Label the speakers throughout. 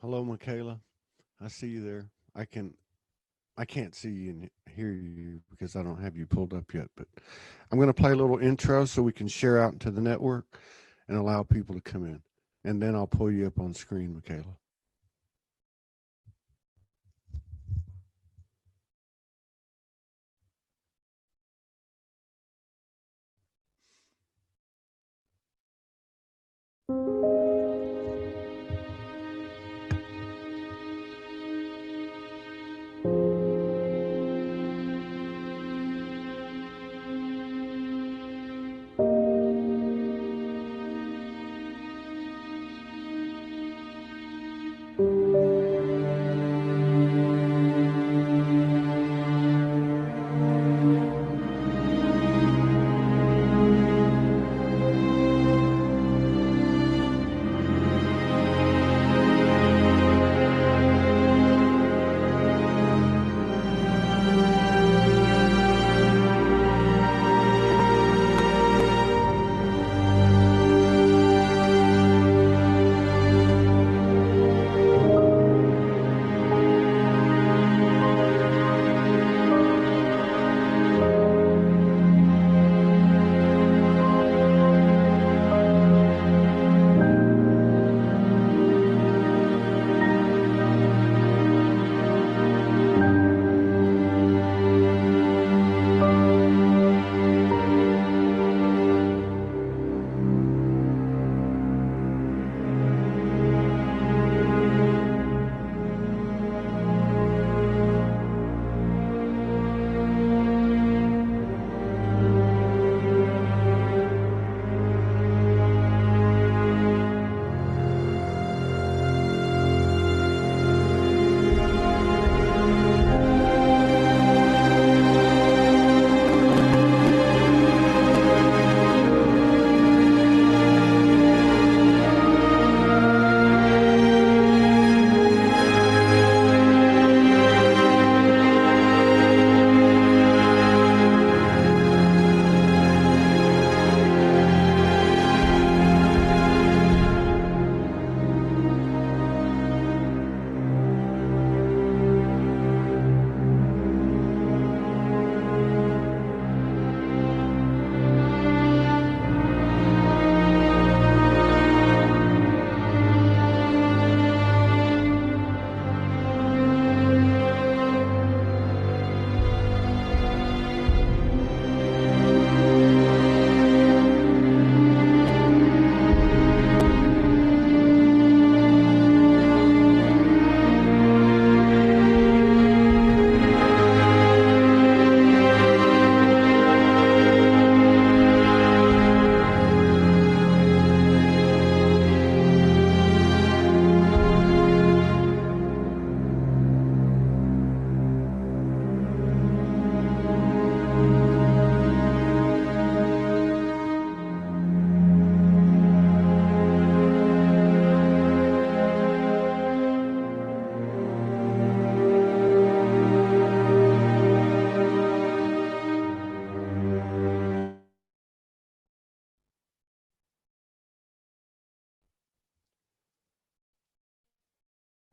Speaker 1: Hello, Michaela. I see you there. I can't see you and hear you because I don't have you pulled up yet, but I'm going to play a little intro so we can share out into the network and allow people to come in. And then I'll pull you up on screen, Michaela.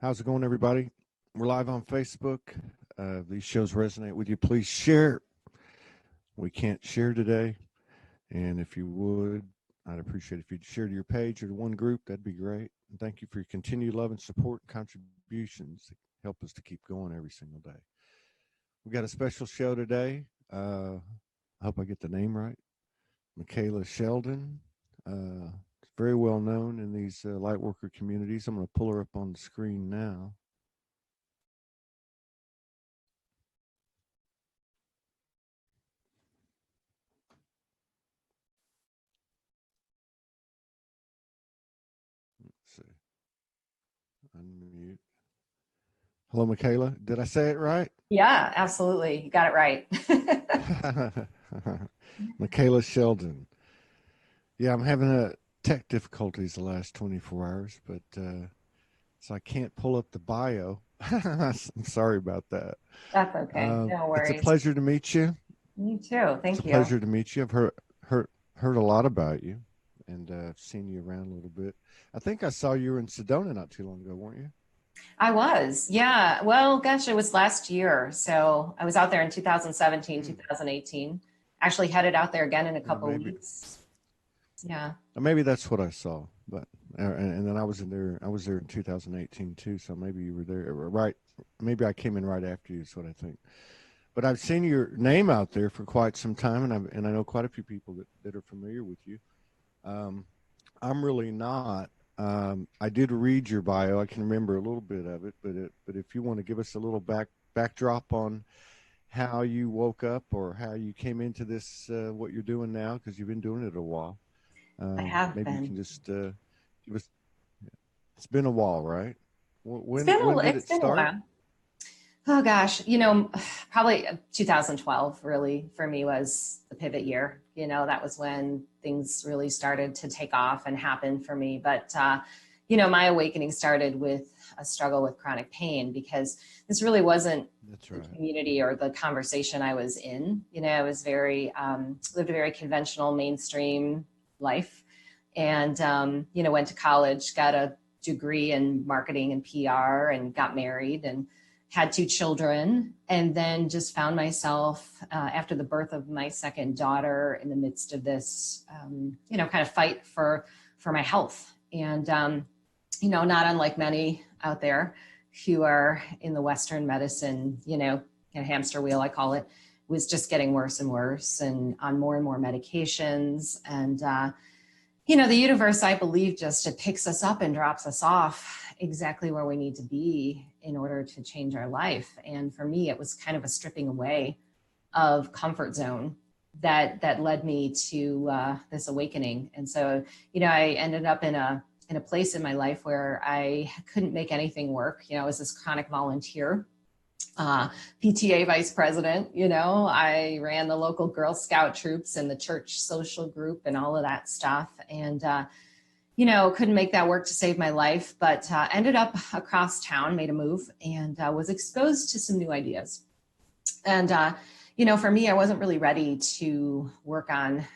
Speaker 1: How's it going, everybody? We're live on Facebook. These shows resonate with you. Please share. We can't share today. And if you would, I'd appreciate if you'd share to your page or to one group. That'd be great. And thank you for your continued love and support and contributions that help us to keep going every single day. We got a special show today. I hope I get the name right. Micheila Sheldan. Very well known in these light worker communities. I'm going to pull her up on the screen now. Let's see. Unmute. Hello, Micheila. Did I say it right?
Speaker 2: Yeah, absolutely. You got it right.
Speaker 1: Micheila Sheldan. Yeah, I'm having tech difficulties the last 24 hours, but so I can't pull up the bio. I'm sorry about that.
Speaker 2: That's okay. No worries.
Speaker 1: It's a pleasure to meet you.
Speaker 2: You too. Thank you.
Speaker 1: It's a pleasure to meet you. I've heard a lot about you, and I've seen you around a little bit. I think I saw you were in Sedona not too long ago, weren't you?
Speaker 2: I was, yeah. Well, gosh, it was last year. So I was out there in 2017, 2018. Actually headed out there again in a
Speaker 1: Yeah,
Speaker 2: couple of
Speaker 1: maybe.
Speaker 2: weeks. Yeah.
Speaker 1: Maybe that's what I saw, but and then I was in there. I was there in 2018 too, so maybe you were there right. Maybe I came in right after you. Is what I think. But I've seen your name out there for quite some time, and I know quite a few people that are familiar with you. Um, I'm really not. I did read your bio. I can remember a little bit of it, but if you want to give us a little backdrop on how you woke up or how you came into this, what you're doing now, because you've been doing it a while.
Speaker 2: I have
Speaker 1: Maybe you can
Speaker 2: been.
Speaker 1: just give us. It's been a while, right? When did
Speaker 2: It's
Speaker 1: it
Speaker 2: been a
Speaker 1: start?
Speaker 2: while. Oh gosh, probably 2012 really for me was the pivot year. That was when things really started to take off and happen for me. But, my awakening started with a struggle with chronic pain because this really wasn't
Speaker 1: That's
Speaker 2: the
Speaker 1: right.
Speaker 2: community or the conversation I was in. I was lived a very conventional mainstream life and, went to college, got a degree in marketing and PR and got married and had two children, and then just found myself after the birth of my second daughter in the midst of this, kind of fight for my health. And, not unlike many out there who are in the Western medicine, kind of hamster wheel, I call it, was just getting worse and worse and on more and more medications. And, the universe, I believe, just it picks us up and drops us off exactly where we need to be in order to change our life. And for me, it was kind of a stripping away of comfort zone that led me to this awakening. And so, I ended up in a place in my life where I couldn't make anything work. I was this chronic volunteer, PTA vice president. I ran the local Girl Scout troops and the church social group and all of that stuff. And, couldn't make that work to save my life, but ended up across town, made a move, and was exposed to some new ideas. And, for me, I wasn't really ready to work on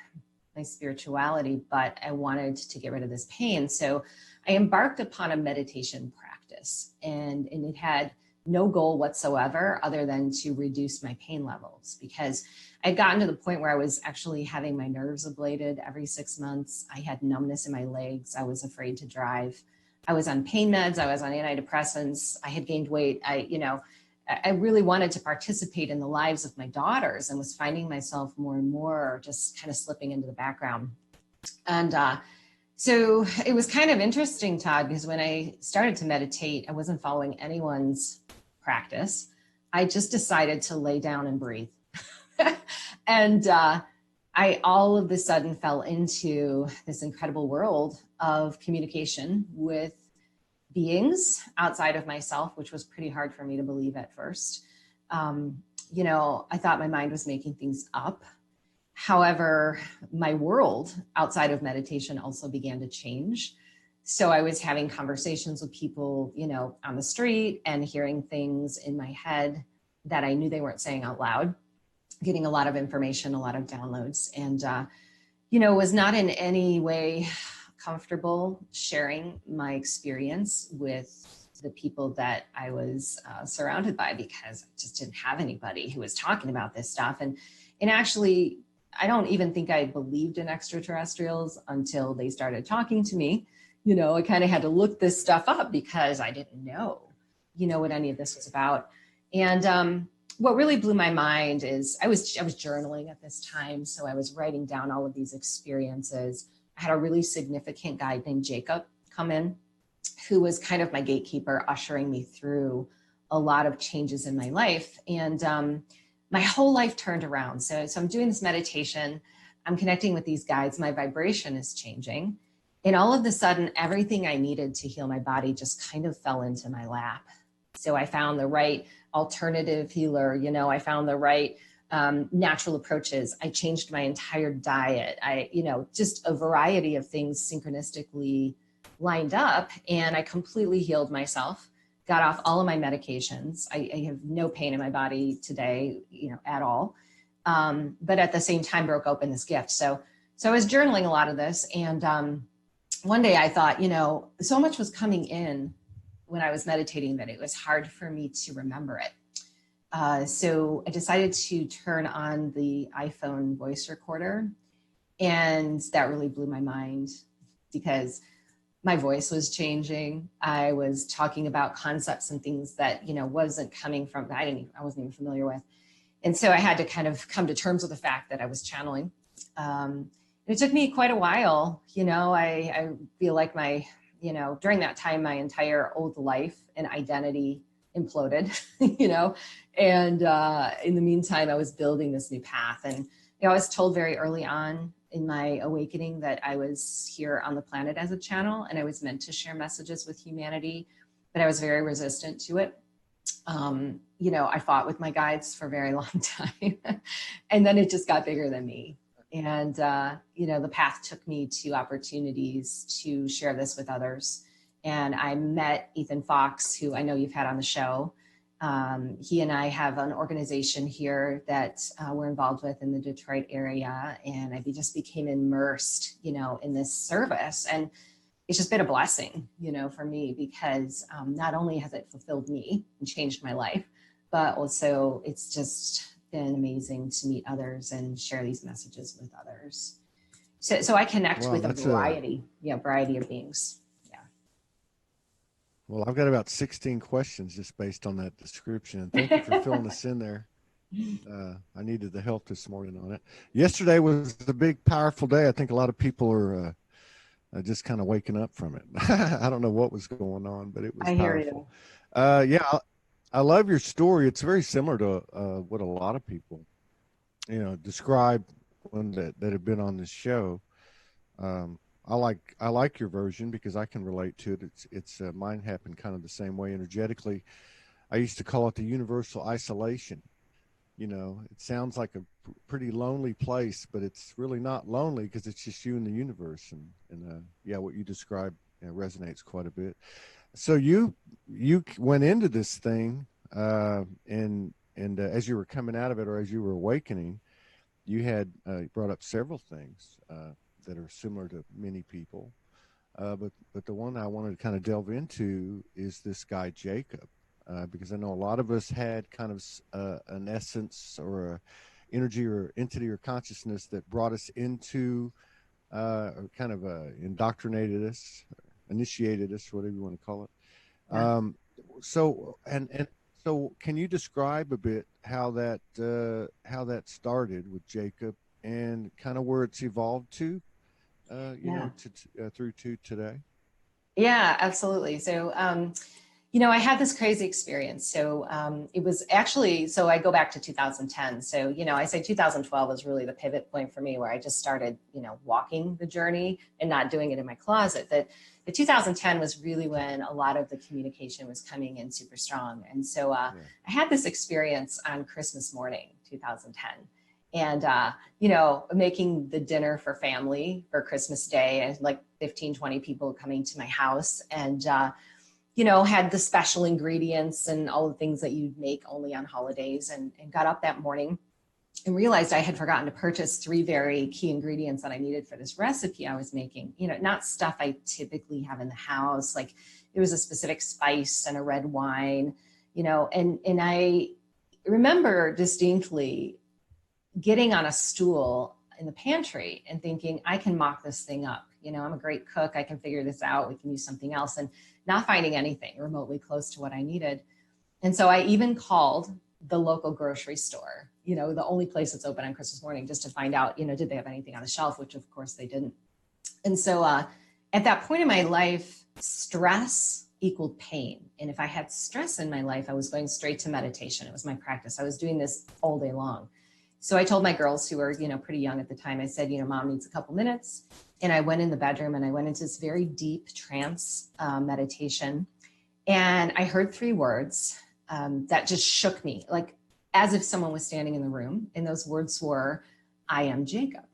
Speaker 2: my spirituality, but I wanted to get rid of this pain. So I embarked upon a meditation practice, and it had no goal whatsoever other than to reduce my pain levels, because I'd gotten to the point where I was actually having my nerves ablated every 6 months. I had numbness in my legs. I was afraid to drive. I was on pain meds. I was on antidepressants. I had gained weight. I really wanted to participate in the lives of my daughters and was finding myself more and more just kind of slipping into the background. And so it was kind of interesting, Todd, because when I started to meditate, I wasn't following anyone's practice. I just decided to lay down and breathe. And I all of a sudden fell into this incredible world of communication with beings outside of myself, which was pretty hard for me to believe at first. I thought my mind was making things up. However, my world outside of meditation also began to change. So I was having conversations with people, on the street and hearing things in my head that I knew they weren't saying out loud, getting a lot of information, a lot of downloads, and, was not in any way comfortable sharing my experience with the people that I was surrounded by, because I just didn't have anybody who was talking about this stuff. And actually, I don't even think I believed in extraterrestrials until they started talking to me. I kind of had to look this stuff up because I didn't know, what any of this was about. And what really blew my mind is I was journaling at this time. So I was writing down all of these experiences. I had a really significant guy named Jacob come in, who was kind of my gatekeeper, ushering me through a lot of changes in my life. And my whole life turned around. So I'm doing this meditation. I'm connecting with these guides. My vibration is changing. And all of a sudden, everything I needed to heal my body just kind of fell into my lap. So I found the right alternative healer. I found the right natural approaches. I changed my entire diet. Just a variety of things synchronistically lined up, and I completely healed myself, got off all of my medications. I have no pain in my body today, at all. But at the same time broke open this gift. So I was journaling a lot of this. And one day I thought, so much was coming in when I was meditating that it was hard for me to remember it. So I decided to turn on the iPhone voice recorder, and that really blew my mind because my voice was changing. I was talking about concepts and things that, wasn't coming from, I wasn't even familiar with. And so I had to kind of come to terms with the fact that I was channeling. It took me quite a while. I feel like during that time, my entire old life and identity imploded, and in the meantime, I was building this new path. And I was told very early on in my awakening that I was here on the planet as a channel, and I was meant to share messages with humanity, but I was very resistant to it. I fought with my guides for a very long time, and then it just got bigger than me. And, the path took me to opportunities to share this with others. And I met Ethan Fox, who I know you've had on the show. He and I have an organization here that we're involved with in the Detroit area. And I just became immersed, in this service. And it's just been a blessing, for me, because not only has it fulfilled me and changed my life, but also it's just been amazing to meet others and share these messages with others. So I connect with a variety of beings. Yeah.
Speaker 1: Well, I've got about 16 questions just based on that description. Thank you for filling us in there. I needed the help this morning on it. Yesterday was the big, powerful day. I think a lot of people are just kind of waking up from it. I don't know what was going on, but it was powerful. Yeah, I love your story. It's very similar to what a lot of people, describe when that have been on this show. I like your version because I can relate to it. It's mine happened kind of the same way energetically. I used to call it the universal isolation. It sounds like a pretty lonely place, but it's really not lonely because it's just you and the universe. And what you described resonates quite a bit. So you went into this thing, and as you were coming out of it, or as you were awakening, you had brought up several things that are similar to many people. But the one I wanted to kind of delve into is this guy Jacob, because I know a lot of us had kind of an essence or a energy or entity or consciousness that brought us into, or kind of indoctrinated us, initiated us, whatever you want to call it. Yeah. So can you describe a bit how that started with Jacob and kind of where it's evolved to, through to today?
Speaker 2: Yeah, absolutely. So, I had this crazy experience. So it was actually, so I go back to 2010. So, I say 2012 was really the pivot point for me where I just started, walking the journey and not doing it in my closet. That the 2010 was really when a lot of the communication was coming in super strong. And so I had this experience on Christmas morning, 2010. And, making the dinner for family for Christmas Day, and like 15, 20 people coming to my house, and, had the special ingredients and all the things that you make only on holidays, and got up that morning and realized I had forgotten to purchase 3 very key ingredients that I needed for this recipe I was making, not stuff I typically have in the house. Like it was a specific spice and a red wine, and I remember distinctly getting on a stool in the pantry and thinking, I can mock this thing up. I'm a great cook. I can figure this out. We can use something else, and not finding anything remotely close to what I needed. And so I even called the local grocery store, the only place that's open on Christmas morning, just to find out, did they have anything on the shelf, which of course they didn't. And so at that point in my life, stress equaled pain. And if I had stress in my life, I was going straight to meditation. It was my practice. I was doing this all day long. So I told my girls, who were, pretty young at the time, I said, Mom needs a couple minutes. And I went in the bedroom and I went into this very deep trance meditation. And I heard 3 words that just shook me, like as if someone was standing in the room. And those words were, I am Jacob.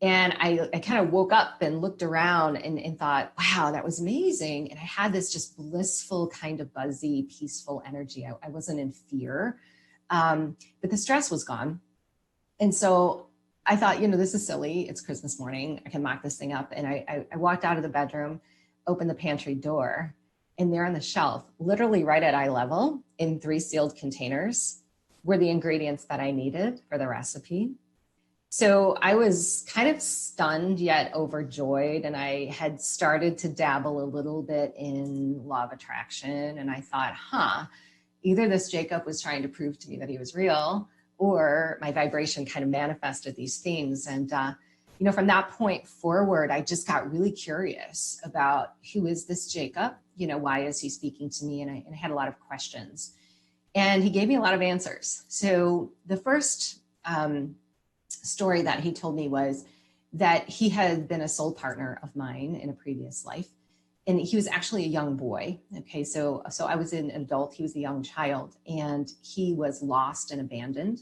Speaker 2: And I kind of woke up and looked around and thought, wow, that was amazing. And I had this just blissful, kind of buzzy, peaceful energy. I wasn't in fear. But the stress was gone. And so I thought, this is silly. It's Christmas morning. I can mock this thing up. And I walked out of the bedroom, opened the pantry door, And there on the shelf, literally right at eye level in 3 sealed containers, were the ingredients that I needed for the recipe. So I was kind of stunned yet overjoyed. And I had started to dabble a little bit in law of attraction. And I thought, either this Jacob was trying to prove to me that he was real, or my vibration kind of manifested these things. And, from that point forward, I just got really curious about who is this Jacob? Why is he speaking to me? And I had a lot of questions. And he gave me a lot of answers. So the first story that he told me was that he had been a soul partner of mine in a previous life. And he was actually a young boy. Okay, so I was an adult, he was a young child, and he was lost and abandoned.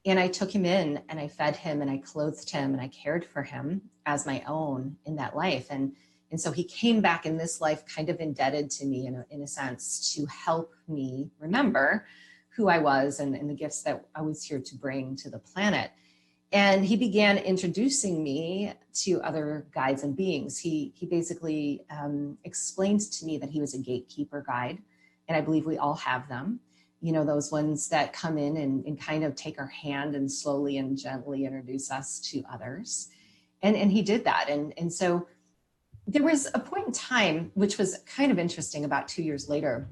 Speaker 2: And I took him in and I fed him and I clothed him and I cared for him as my own in that life. And so he came back in this life kind of indebted to me in a sense to help me remember who I was and the gifts that I was here to bring to the planet. And he began introducing me to other guides and beings. He basically explained to me that he was a gatekeeper guide. And I believe we all have them. Those ones that come in and kind of take our hand and slowly and gently introduce us to others. And he did that. And so there was a point in time, which was kind of interesting, about 2 years later,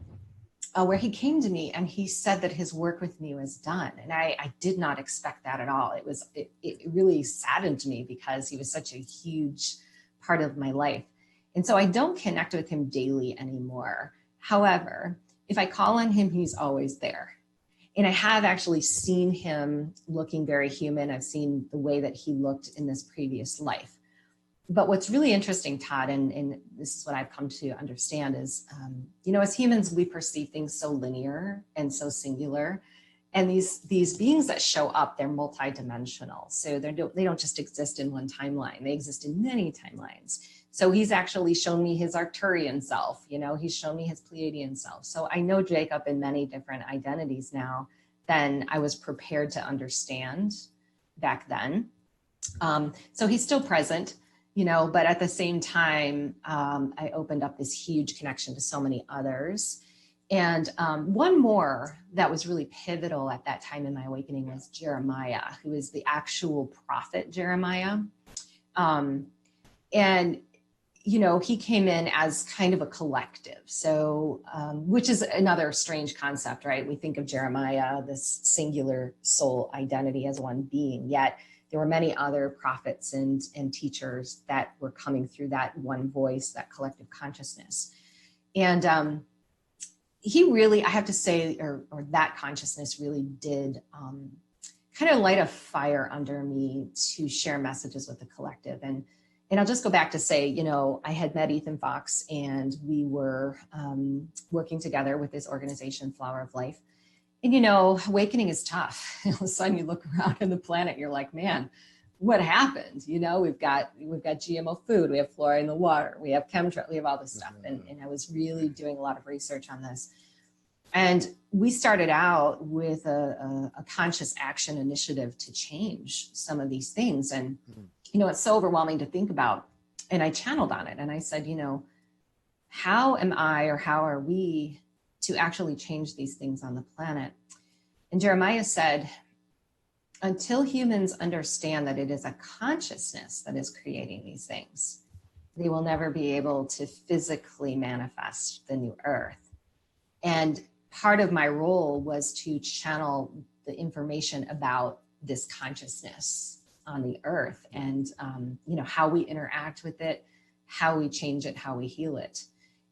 Speaker 2: where he came to me and he said that his work with me was done. And I did not expect that at all. It really saddened me because he was such a huge part of my life. And so I don't connect with him daily anymore. However, if I call on him, he's always there. And I have actually seen him looking very human. I've seen the way that he looked in this previous life. But what's really interesting, Todd, and this is what I've come to understand is, as humans, we perceive things so linear and so singular. And these beings that show up, they're multidimensional. So they don't just exist in one timeline. They exist in many timelines. So he's actually shown me his Arcturian self. He's shown me his Pleiadian self. So I know Jacob in many different identities now than I was prepared to understand back then. So he's still present. But at the same time, I opened up this huge connection to so many others. And one more that was really pivotal at that time in my awakening was Jeremiah, who is the actual prophet Jeremiah. And he came in as kind of a collective. So, which is another strange concept, right? We think of Jeremiah, this singular soul identity, as one being, yet there were many other prophets and teachers that were coming through that one voice, that collective consciousness. And he really, I have to say, or that consciousness really did kind of light a fire under me to share messages with the collective. And I'll just go back to say, I had met Ethan Fox and we were working together with this organization, Flower of Life. And, awakening is tough. All of a sudden you look around on the planet, you're like, man, what happened? We've got GMO food, we have fluoride in the water, we have chemtrails, we have all this stuff. And I was really doing a lot of research on this. And we started out with a conscious action initiative to change some of these things. And, it's so overwhelming to think about. And I channeled on it and I said, how am I, or how are we to actually change these things on the planet? And Jeremiah said, until humans understand that it is a consciousness that is creating these things, they will never be able to physically manifest the new earth. And part of my role was to channel the information about this consciousness on the earth and, how we interact with it, how we change it, how we heal it.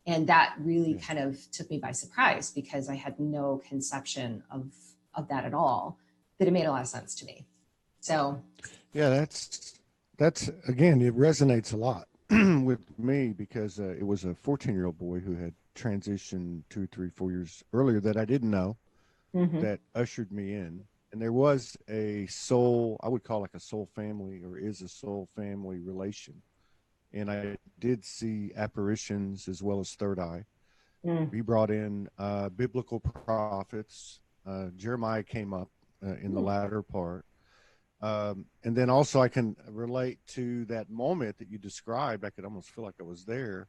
Speaker 2: And that really kind of took me by surprise because I had no conception of that at all, but it made a lot of sense to me. So.
Speaker 1: Yeah, that's again, it resonates a lot with me because it was a 14-year-old boy who had transitioned 2, 3, 4 years earlier that I didn't know that ushered me in. And there was a soul, I would call like a soul family, or is a soul family relation. And I did see apparitions as well as third eye. We brought in biblical prophets. Jeremiah came up in the latter part. And then also I can relate to that moment that you described. I could almost feel like I was there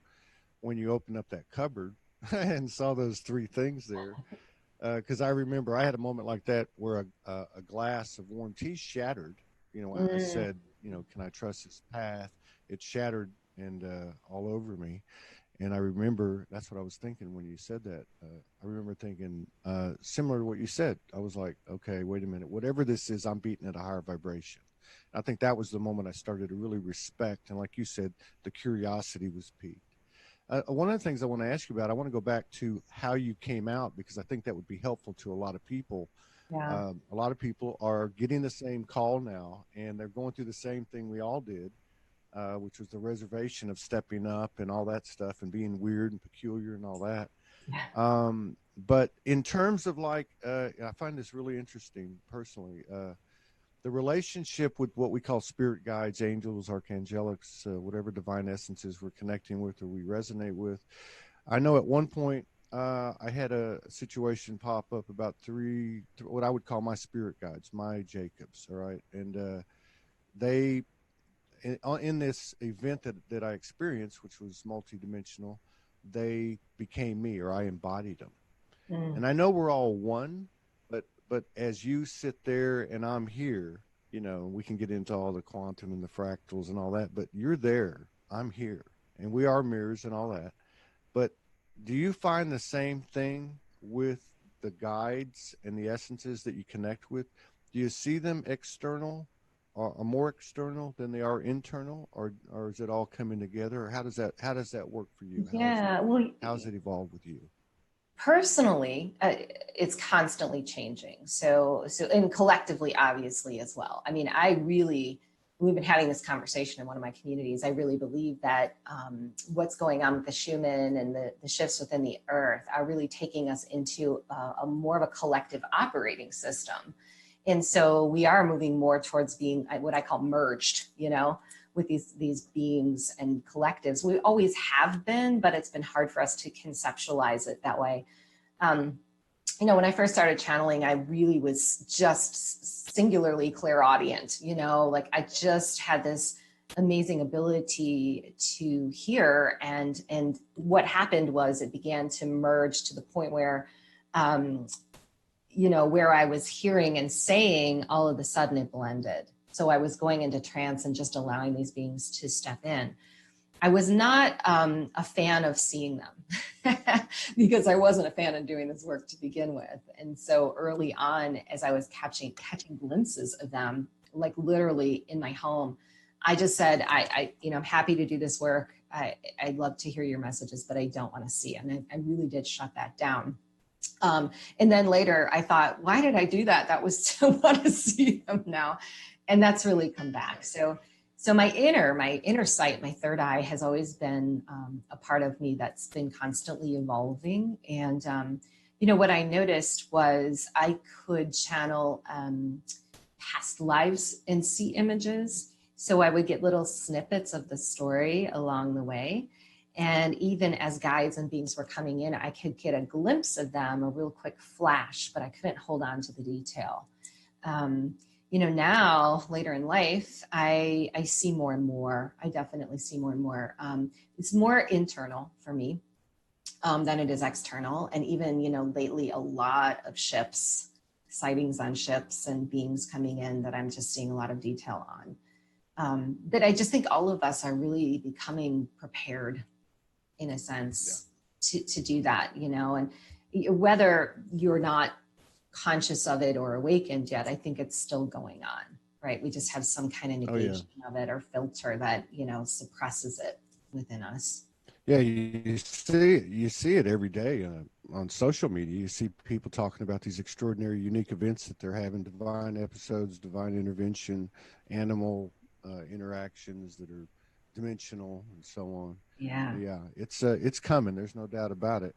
Speaker 1: when you opened up that cupboard and saw those three things there. Because I remember I had a moment like that where a glass of warm tea shattered. I
Speaker 2: Mm,
Speaker 1: said, can I trust this path? It shattered and all over me. And I remember that's what I was thinking when you said that. I remember thinking similar to what you said. I was like, okay, wait a minute. Whatever this is, I'm beating at a higher vibration. I think that was the moment I started to really respect. And like you said, the curiosity was piqued. One of the things I want to ask you about, I want to go back to how you came out because I think that would be helpful to a lot of people.
Speaker 2: yeah.
Speaker 1: A lot of people are getting the same call now, and they're going through the same thing we all did, which was the reservation of stepping up and all that stuff and being weird and peculiar and all that. But in terms of like, I find this really interesting personally. The relationship with what we call spirit guides, angels, archangelics, whatever divine essences we're connecting with or we resonate with. I know at one point I had a situation pop up about what I would call my spirit guides, my Jacobs, all right, and they in this event that I experienced, which was multidimensional, they became me, or I embodied them.
Speaker 2: Mm,
Speaker 1: And I know we're all one, but as you sit there and I'm here, we can get into all the quantum and the fractals and all that, but you're there, I'm here, and we are mirrors and all that. But do you find the same thing with the guides and the essences that you connect with? Do you see them external or more external than they are internal, or is it all coming together? Or how does that work for you?
Speaker 2: yeah. Well,
Speaker 1: How's it evolved with you?
Speaker 2: personally, it's constantly changing. And collectively, obviously, as well. I mean, we've been having this conversation in one of my communities. I really believe that what's going on with the Schumann and the shifts within the earth are really taking us into a more of a collective operating system. And so we are moving more towards being what I call merged, with these beings and collectives. We always have been, but it's been hard for us to conceptualize it that way. Um, when I first started channeling, I really was just singularly clairaudient, like I just had this amazing ability to hear. And what happened was it began to merge to the point where, um, where I was hearing and saying, all of a sudden it blended. So I was going into trance and just allowing these beings to step in. I was not a fan of seeing them because I wasn't a fan of doing this work to begin with. And so early on, as I was catching glimpses of them, like literally in my home, I just said, I'm happy to do this work. I'd love to hear your messages, but I don't want to see it. And I really did shut that down. And then later I thought, why did I do that? That was to want to see them now. And that's really come back. So my inner sight, my third eye has always been a part of me that's been constantly evolving. And, what I noticed was I could channel past lives and see images. So I would get little snippets of the story along the way. And even as guides and beings were coming in, I could get a glimpse of them, a real quick flash, but I couldn't hold on to the detail. Um, now later in life, I see more and more. I definitely see more and more. It's more internal for me than it is external. And even, lately, a lot of sightings on ships and beings coming in that I'm just seeing a lot of detail on. That I just think all of us are really becoming prepared in a
Speaker 1: Yeah.
Speaker 2: sense to do that, and whether you're not conscious of it or awakened yet, I think it's still going on, right? We just have some kind of
Speaker 1: Oh yeah.
Speaker 2: negation of it or filter that, suppresses it within us.
Speaker 1: Yeah, you see it every day on social media. You see people talking about these extraordinary, unique events that they're having, divine episodes, divine intervention, animal interactions that are dimensional, and so on.
Speaker 2: Yeah.
Speaker 1: Yeah, it's coming. There's no doubt about it.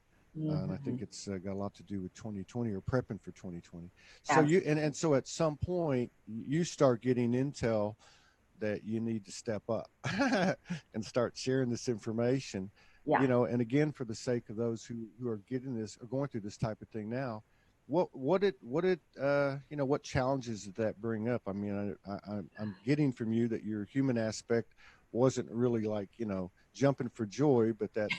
Speaker 1: And I think
Speaker 2: Mm-hmm.
Speaker 1: it's got a lot to do with 2020 or prepping for 2020. So you
Speaker 2: Absolutely.
Speaker 1: and so at some point you start getting intel that you need to step up and start sharing this information,
Speaker 2: Yeah.
Speaker 1: and again, for the sake of those who are getting this or going through this type of thing now, what challenges did that bring up? I mean, I'm getting from you that your human aspect wasn't really like, you know, jumping for joy, but that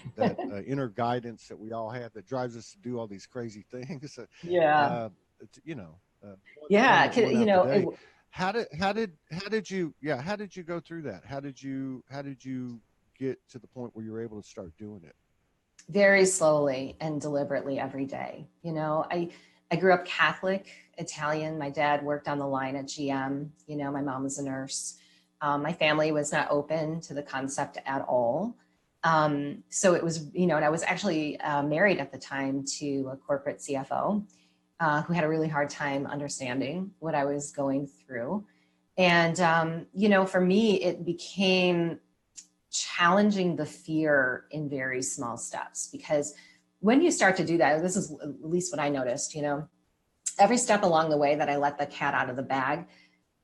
Speaker 1: inner guidance that we all have that drives us to do all these crazy things.
Speaker 2: Yeah.
Speaker 1: You know, one
Speaker 2: Yeah.
Speaker 1: that won
Speaker 2: You
Speaker 1: out the
Speaker 2: know,
Speaker 1: day. How did you go through that? How did you get to the point where you were able to start doing it?
Speaker 2: very slowly and deliberately every day. You know, I grew up Catholic, Italian. My dad worked on the line at GM. You know, my mom was a nurse. My family was not open to the concept at all. So it was, you know, and I was actually married at the time to a corporate CFO who had a really hard time understanding what I was going through. And, you know, for me, it became challenging the fear in very small steps, because when you start to do that, this is at least what I noticed, you know, every step along the way that I let the cat out of the bag,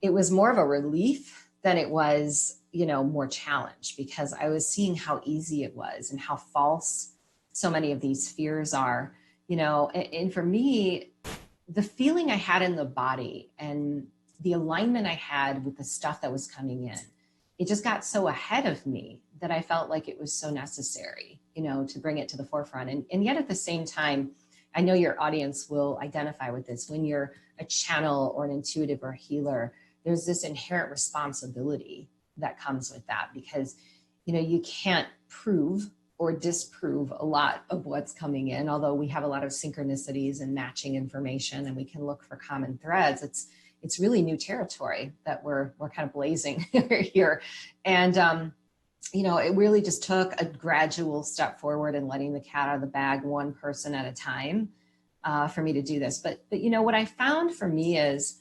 Speaker 2: it was more of a relief than it was, you know, more challenge, because I was seeing how easy it was and how false so many of these fears are, you know. And for me, the feeling I had in the body and the alignment I had with the stuff that was coming in, it just got so ahead of me that I felt like it was so necessary, you know, to bring it to the forefront. And yet at the same time, I know your audience will identify with this. When you're a channel or an intuitive or a healer, there's this inherent responsibility that comes with that, because, you know, you can't prove or disprove a lot of what's coming in. Although we have a lot of synchronicities and matching information and we can look for common threads, it's really new territory that we're kind of blazing here. And you know, it really just took a gradual step forward and letting the cat out of the bag, one person at a time, for me to do this. But you know, what I found for me is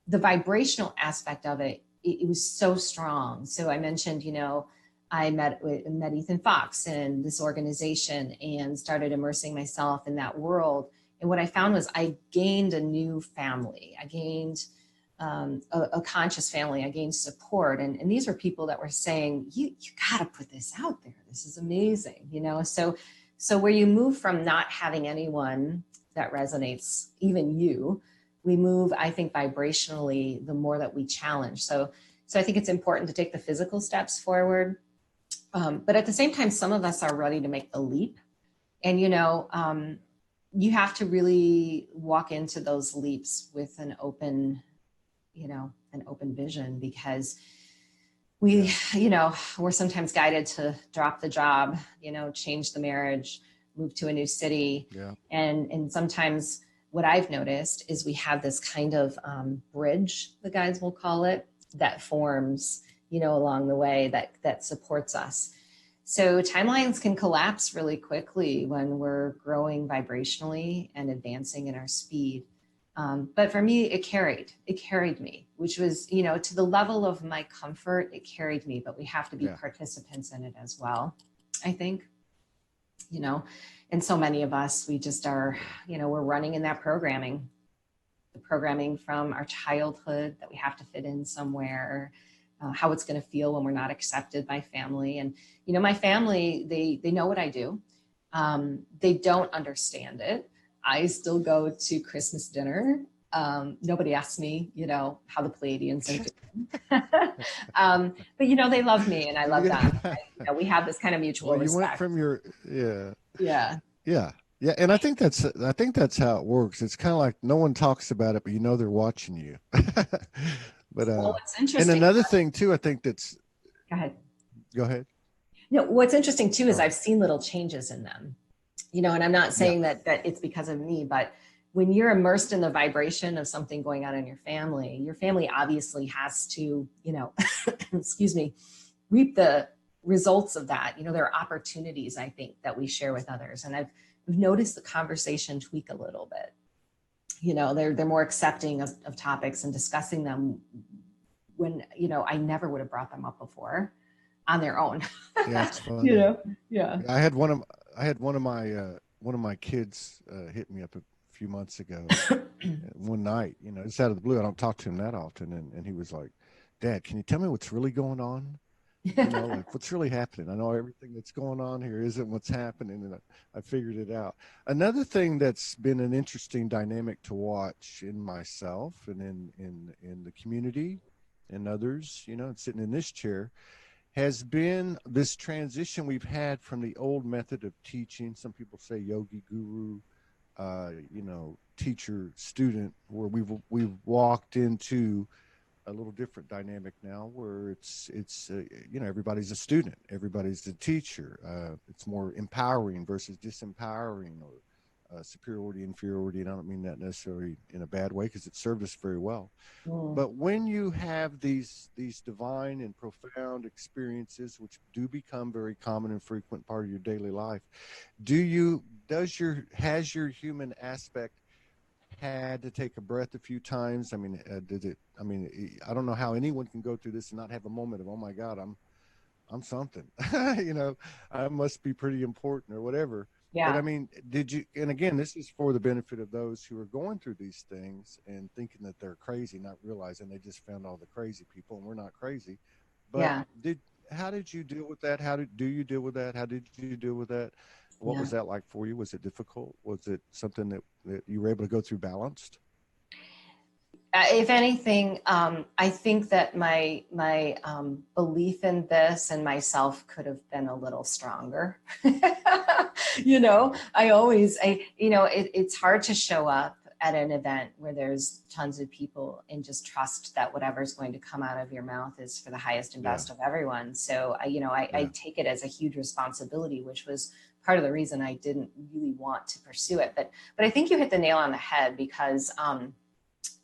Speaker 2: the vibrational aspect of it. It was so strong. So I mentioned, you know, I met Ethan Fox in this organization and started immersing myself in that world. And what I found was I gained a new family. I gained a conscious family. I gained support. And these were people that were saying, you got to put this out there. This is amazing. You know, so where you move from not having anyone that resonates, even you, we move, I think, vibrationally, the more that we challenge. So I think it's important to take the physical steps forward. But at the same time, some of us are ready to make the leap. And, you know, you have to really walk into those leaps with an open, you know, an open vision, because we, you know, we're sometimes guided to drop the job, you know, change the marriage, move to a new city.
Speaker 1: Yeah.
Speaker 2: And sometimes what I've noticed is we have this kind of bridge, the guides will call it, that forms, you know, along the way that supports us. So timelines can collapse really quickly when we're growing vibrationally and advancing in our speed. But for me, it carried me, which was, you know, to the level of my comfort, it carried me, but we have to be participants in it as well, I think, you know. And so many of us, we just are, you know, we're running in that programming, the programming from our childhood that we have to fit in somewhere, how it's going to feel when we're not accepted by family. And, you know, my family, they know what I do. They don't understand it. I still go to Christmas dinner. Nobody asks me, you know, how the Pleiadians are doing. But, you know, they love me and I love them. You know, we have this kind of mutual
Speaker 1: Well, you
Speaker 2: respect.
Speaker 1: went from your,
Speaker 2: Yeah.
Speaker 1: And I think that's how it works. It's kind of like no one talks about it, but you know they're watching you. But
Speaker 2: well, what's interesting,
Speaker 1: and another thing too, I think that's. Go ahead.
Speaker 2: No, what's interesting too is I've seen little changes in them, you know, and I'm not saying that it's because of me, but when you're immersed in the vibration of something going on in your family obviously has to, you know, excuse me, reap the results of that. You know, there are opportunities, I think, that we share with others. And I've noticed the conversation tweak a little bit. You know, they're more accepting of topics and discussing them when, you know, I never would have brought them up before on their own.
Speaker 1: Yeah, it's funny.
Speaker 2: You know, yeah.
Speaker 1: I had one of my kids hit me up a few months ago one night, you know, it's out of the blue. I don't talk to him that often. And he was like, Dad, can you tell me what's really going on? You know, like what's really happening? I know everything that's going on here isn't what's happening. And I figured it out. Another thing that's been an interesting dynamic to watch in myself and in the community and others, you know, sitting in this chair, has been this transition we've had from the old method of teaching. Some people say yogi guru, teacher student, where we've walked into a little different dynamic now, where it's everybody's a student, everybody's a teacher. It's more empowering versus disempowering, or superiority, inferiority. And I don't mean that necessarily in a bad way, because it served us very well.
Speaker 2: Mm.
Speaker 1: But when you have these divine and profound experiences, which do become very common and frequent part of your daily life, has your human aspect had to take a breath a few times? I mean, I don't know how anyone can go through this and not have a moment of, oh my God, I'm something, I must be pretty important or whatever. But I
Speaker 2: Yeah.
Speaker 1: mean, did you, and again, this is for the benefit of those who are going through these things and thinking that they're crazy, not realizing they just found all the crazy people and we're not crazy. But
Speaker 2: Yeah.
Speaker 1: how did you deal with that? Do you deal with that? How did you deal with that? What
Speaker 2: Yeah.
Speaker 1: was that like for you? Was it difficult? Was it something that you were able to go through balanced?
Speaker 2: If anything, I think that my belief in this and myself could have been a little stronger.
Speaker 1: Right.
Speaker 2: It's hard to show up at an event where there's tons of people and just trust that whatever's going to come out of your mouth is for the highest and
Speaker 1: Yeah.
Speaker 2: best of everyone. So, I
Speaker 1: Yeah.
Speaker 2: take it as a huge responsibility, which was part of the reason I didn't really want to pursue it. But I think you hit the nail on the head, because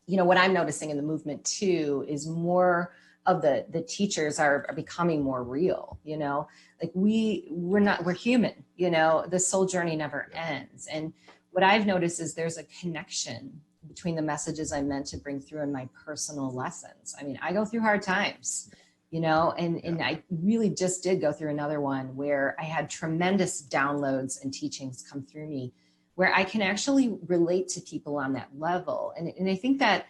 Speaker 2: what I'm noticing in the movement too is more of the teachers are becoming more real. Like we're human. The soul journey never
Speaker 1: Yeah.
Speaker 2: ends. And what I've noticed is there's a connection between the messages I'm meant to bring through and my personal lessons. I mean, I go through hard times,
Speaker 1: Yeah.
Speaker 2: and I really just did go through another one where I had tremendous downloads and teachings come through me, where I can actually relate to people on that level. And I think that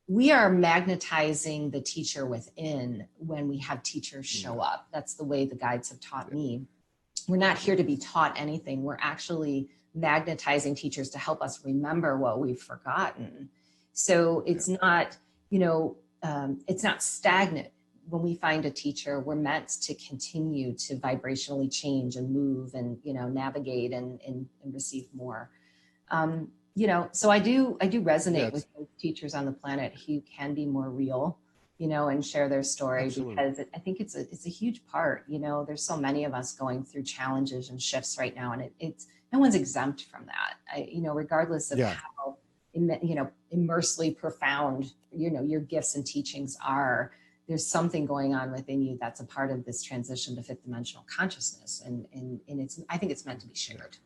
Speaker 2: we are magnetizing the teacher within when we have teachers show
Speaker 1: Yeah.
Speaker 2: up. That's the way the guides have taught
Speaker 1: Yeah.
Speaker 2: me. We're not here to be taught anything. We're actually magnetizing teachers to help us remember what we've forgotten. So
Speaker 1: Yeah.
Speaker 2: it's not stagnant. When we find a teacher, we're meant to continue to vibrationally change and move and, navigate and receive more. So I do
Speaker 1: Yeah.
Speaker 2: resonate with those teachers on the planet who can be more real, and share their story,
Speaker 1: Absolutely.
Speaker 2: because I think it's a huge part. There's so many of us going through challenges and shifts right now, and it's no one's exempt from that. Regardless of
Speaker 1: Yeah.
Speaker 2: how immersely profound your gifts and teachings are, there's something going on within you that's a part of this transition to fifth dimensional consciousness, and I think it's meant to be
Speaker 1: Yeah.
Speaker 2: shared.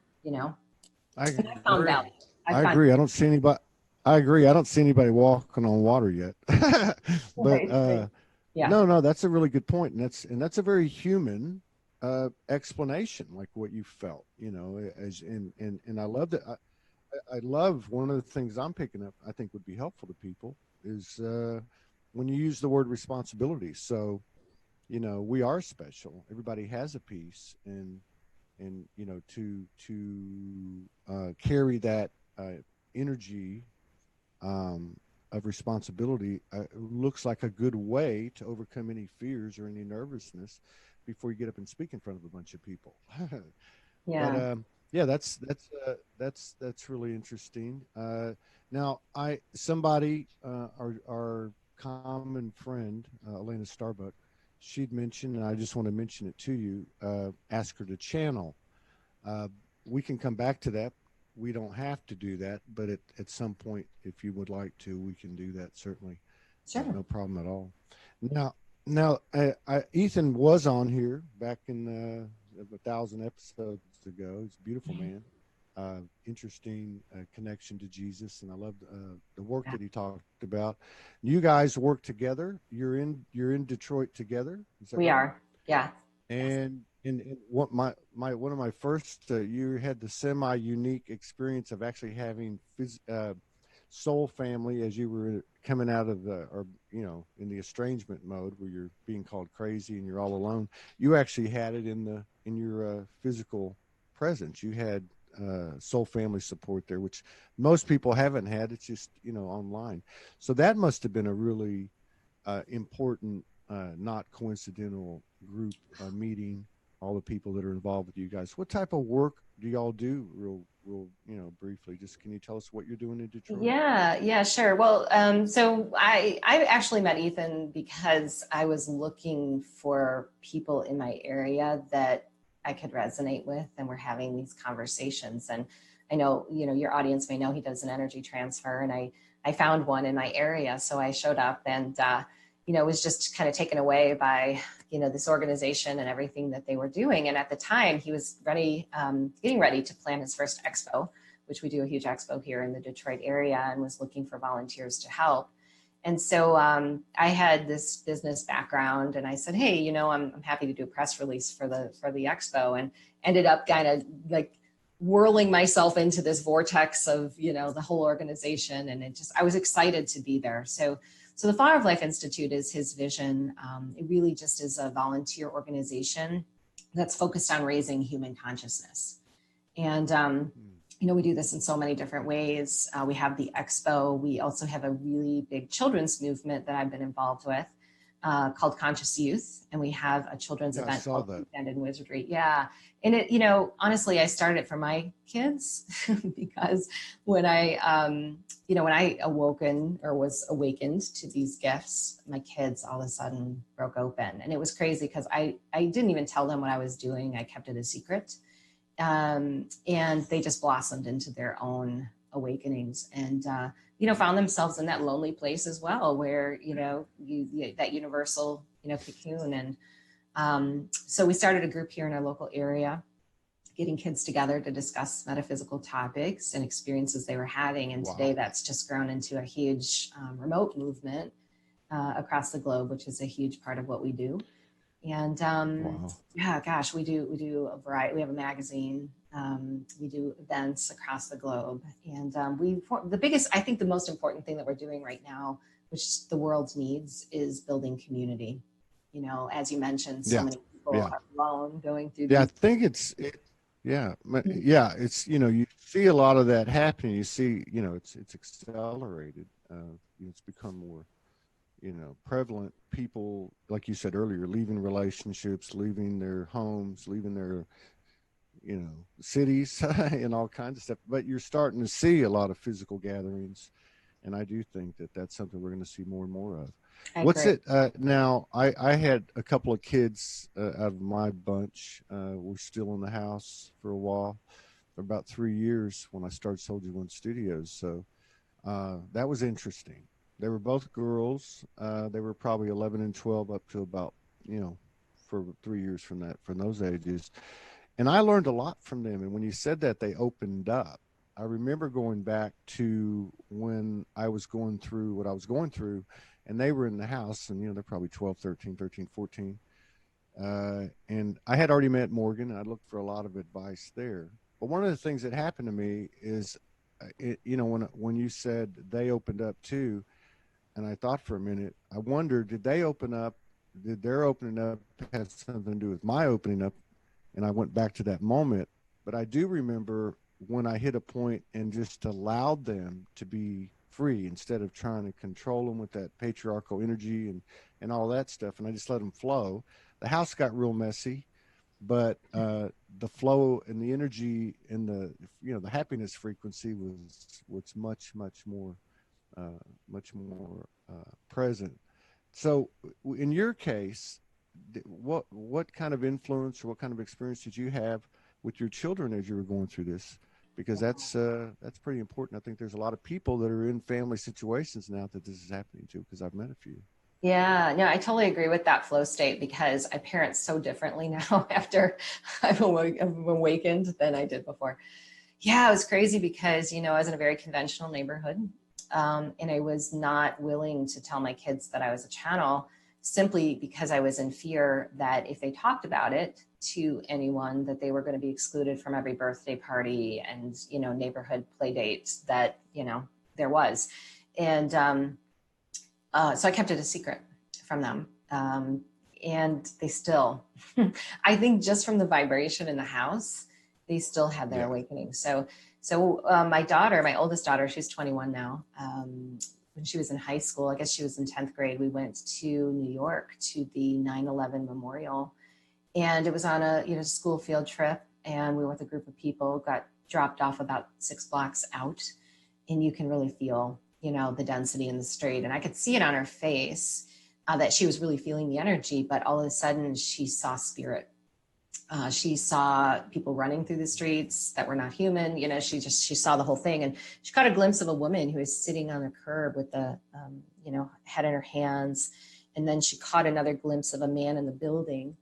Speaker 1: I
Speaker 2: And I found value.
Speaker 1: agree.
Speaker 2: I
Speaker 1: I
Speaker 2: find
Speaker 1: agree. I don't see anybody. I agree. I don't see anybody walking on water yet. But
Speaker 2: right, right. Yeah,
Speaker 1: no, that's a really good point, and that's a very human explanation, like what you felt. As and I love that. I love one of the things I'm picking up. I think would be helpful to people is when you use the word responsibility. So we are special. Everybody has a piece, and to carry that energy of responsibility looks like a good way to overcome any fears or any nervousness before you get up and speak in front of a bunch of people. But
Speaker 2: yeah,
Speaker 1: yeah, that's really interesting. Now, our common friend, Elena Starbuck, she'd mentioned, and I just want to mention it to you. Ask her to channel. Uh, we can come back to that. We don't have to do that, but at some point, if you would like to, we can do that. Certainly,
Speaker 2: sure.
Speaker 1: no problem at all. Now, Ethan was on here back in 1,000 episodes ago. He's a beautiful man, interesting connection to Jesus, and I loved the work
Speaker 2: Yeah,
Speaker 1: that he talked about. You guys work together. You're in Detroit together. Is that
Speaker 2: we
Speaker 1: right?
Speaker 2: are. Yeah. Yes.
Speaker 1: And what my one of my first you had the semi unique experience of actually having soul family as you were coming out of the, or in the estrangement mode where you're being called crazy and you're all alone. You actually had it in your physical presence. You had soul family support there, which most people haven't had. It's just online. So that must have been a really important not coincidental group meeting, all the people that are involved with you guys. What type of work do y'all do? Real briefly. Just can you tell us what you're doing in Detroit?
Speaker 2: Yeah, sure. Well, so I actually met Ethan because I was looking for people in my area that I could resonate with, and we're having these conversations. And I know, your audience may know he does an energy transfer, and I found one in my area. So I showed up and, was just kind of taken away by, this organization and everything that they were doing. And at the time he was getting ready to plan his first expo, which we do a huge expo here in the Detroit area, and was looking for volunteers to help. And so I had this business background, and I said, hey, I'm happy to do a press release for the expo, and ended up kind of like whirling myself into this vortex of, the whole organization. And I was excited to be there. So the Flower of Life Institute is his vision. It really just is a volunteer organization that's focused on raising human consciousness. And, we do this in so many different ways. We have the expo. We also have a really big children's movement that I've been involved with called Conscious Youth. And we have a children's event called Weekend in Wizardry. Yeah. And it, honestly, I started it for my kids because when when I was awakened to these gifts, my kids all of a sudden broke open. And it was crazy because I didn't even tell them what I was doing. I kept it a secret. And they just blossomed into their own awakenings and, found themselves in that lonely place as well, where, that universal, cocoon. And so we started a group here in our local area, getting kids together to discuss metaphysical topics and experiences they were having. And today that's just grown into a huge remote movement across the globe, which is a huge part of what we do. And we do a variety. We have a magazine. We do events across the globe, and I think the most important thing that we're doing right now, which the world needs, is building community. As you mentioned, so many people are alone going through.
Speaker 1: I think it's you see a lot of that happening. You see, it's accelerated. It's become more prevalent. People, like you said earlier, leaving relationships, leaving their homes, leaving their, cities and all kinds of stuff. But you're starting to see a lot of physical gatherings. And I do think that that's something we're going to see more and more of. What's it now? I had a couple of kids out of my bunch. We're still in the house for a while, for about 3 years when I started SoulogyOneStudios. So that was interesting. They were both girls. They were probably 11 and 12 up to about, for 3 years from those ages. And I learned a lot from them. And when you said that, they opened up. I remember going back to when I was going through what I was going through, and they were in the house, and, they're probably 12, 13, 14. And I had already met Morgan. I looked for a lot of advice there. But one of the things that happened to me is, when you said they opened up too, and I thought for a minute, I wondered, did they open up? Did their opening up have something to do with my opening up? And I went back to that moment. But I do remember when I hit a point and just allowed them to be free instead of trying to control them with that patriarchal energy and all that stuff. And I just let them flow. The house got real messy, but the flow and the energy and the happiness frequency was much more present. So in your case, what kind of influence or what kind of experience did you have with your children as you were going through this? Because that's pretty important. I think there's a lot of people that are in family situations now that this is happening to, because I've met a few.
Speaker 2: Yeah, no, I totally agree with that flow state, because I parent so differently now after I've awakened than I did before. Yeah, it was crazy because, I was in a very conventional neighborhood, and I was not willing to tell my kids that I was a channel, simply because I was in fear that if they talked about it to anyone, that they were going to be excluded from every birthday party and, neighborhood play dates that, there was. And so I kept it a secret from them. And they still, I think just from the vibration in the house, they still had their awakening. So my daughter, my oldest daughter, she's 21 now. when she was in high school, I guess she was in 10th grade, we went to New York to the 9/11 memorial. And it was on a school field trip. And we were with a group of people, got dropped off about 6 blocks out. And you can really feel, the density in the street. And I could see it on her face that she was really feeling the energy. But all of a sudden, she saw spirit. She saw people running through the streets that were not human. She saw the whole thing, and she caught a glimpse of a woman who was sitting on the curb with the, head in her hands. And then she caught another glimpse of a man in the building,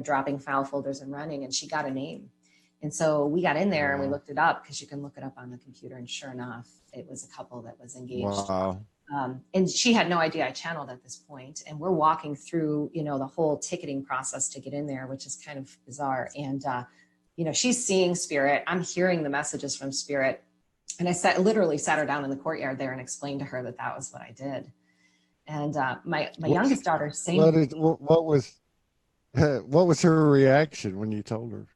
Speaker 2: dropping file folders and running, and she got a name. And so we got in there and we looked it up, because you can look it up on the computer. And sure enough, it was a couple that was engaged.
Speaker 1: Wow.
Speaker 2: And she had no idea I channeled at this point. And we're walking through, the whole ticketing process to get in there, which is kind of bizarre. And, she's seeing spirit. I'm hearing the messages from spirit. And I literally sat her down in the courtyard there and explained to her that was what I did. And my youngest daughter,
Speaker 1: what was her reaction when you told her?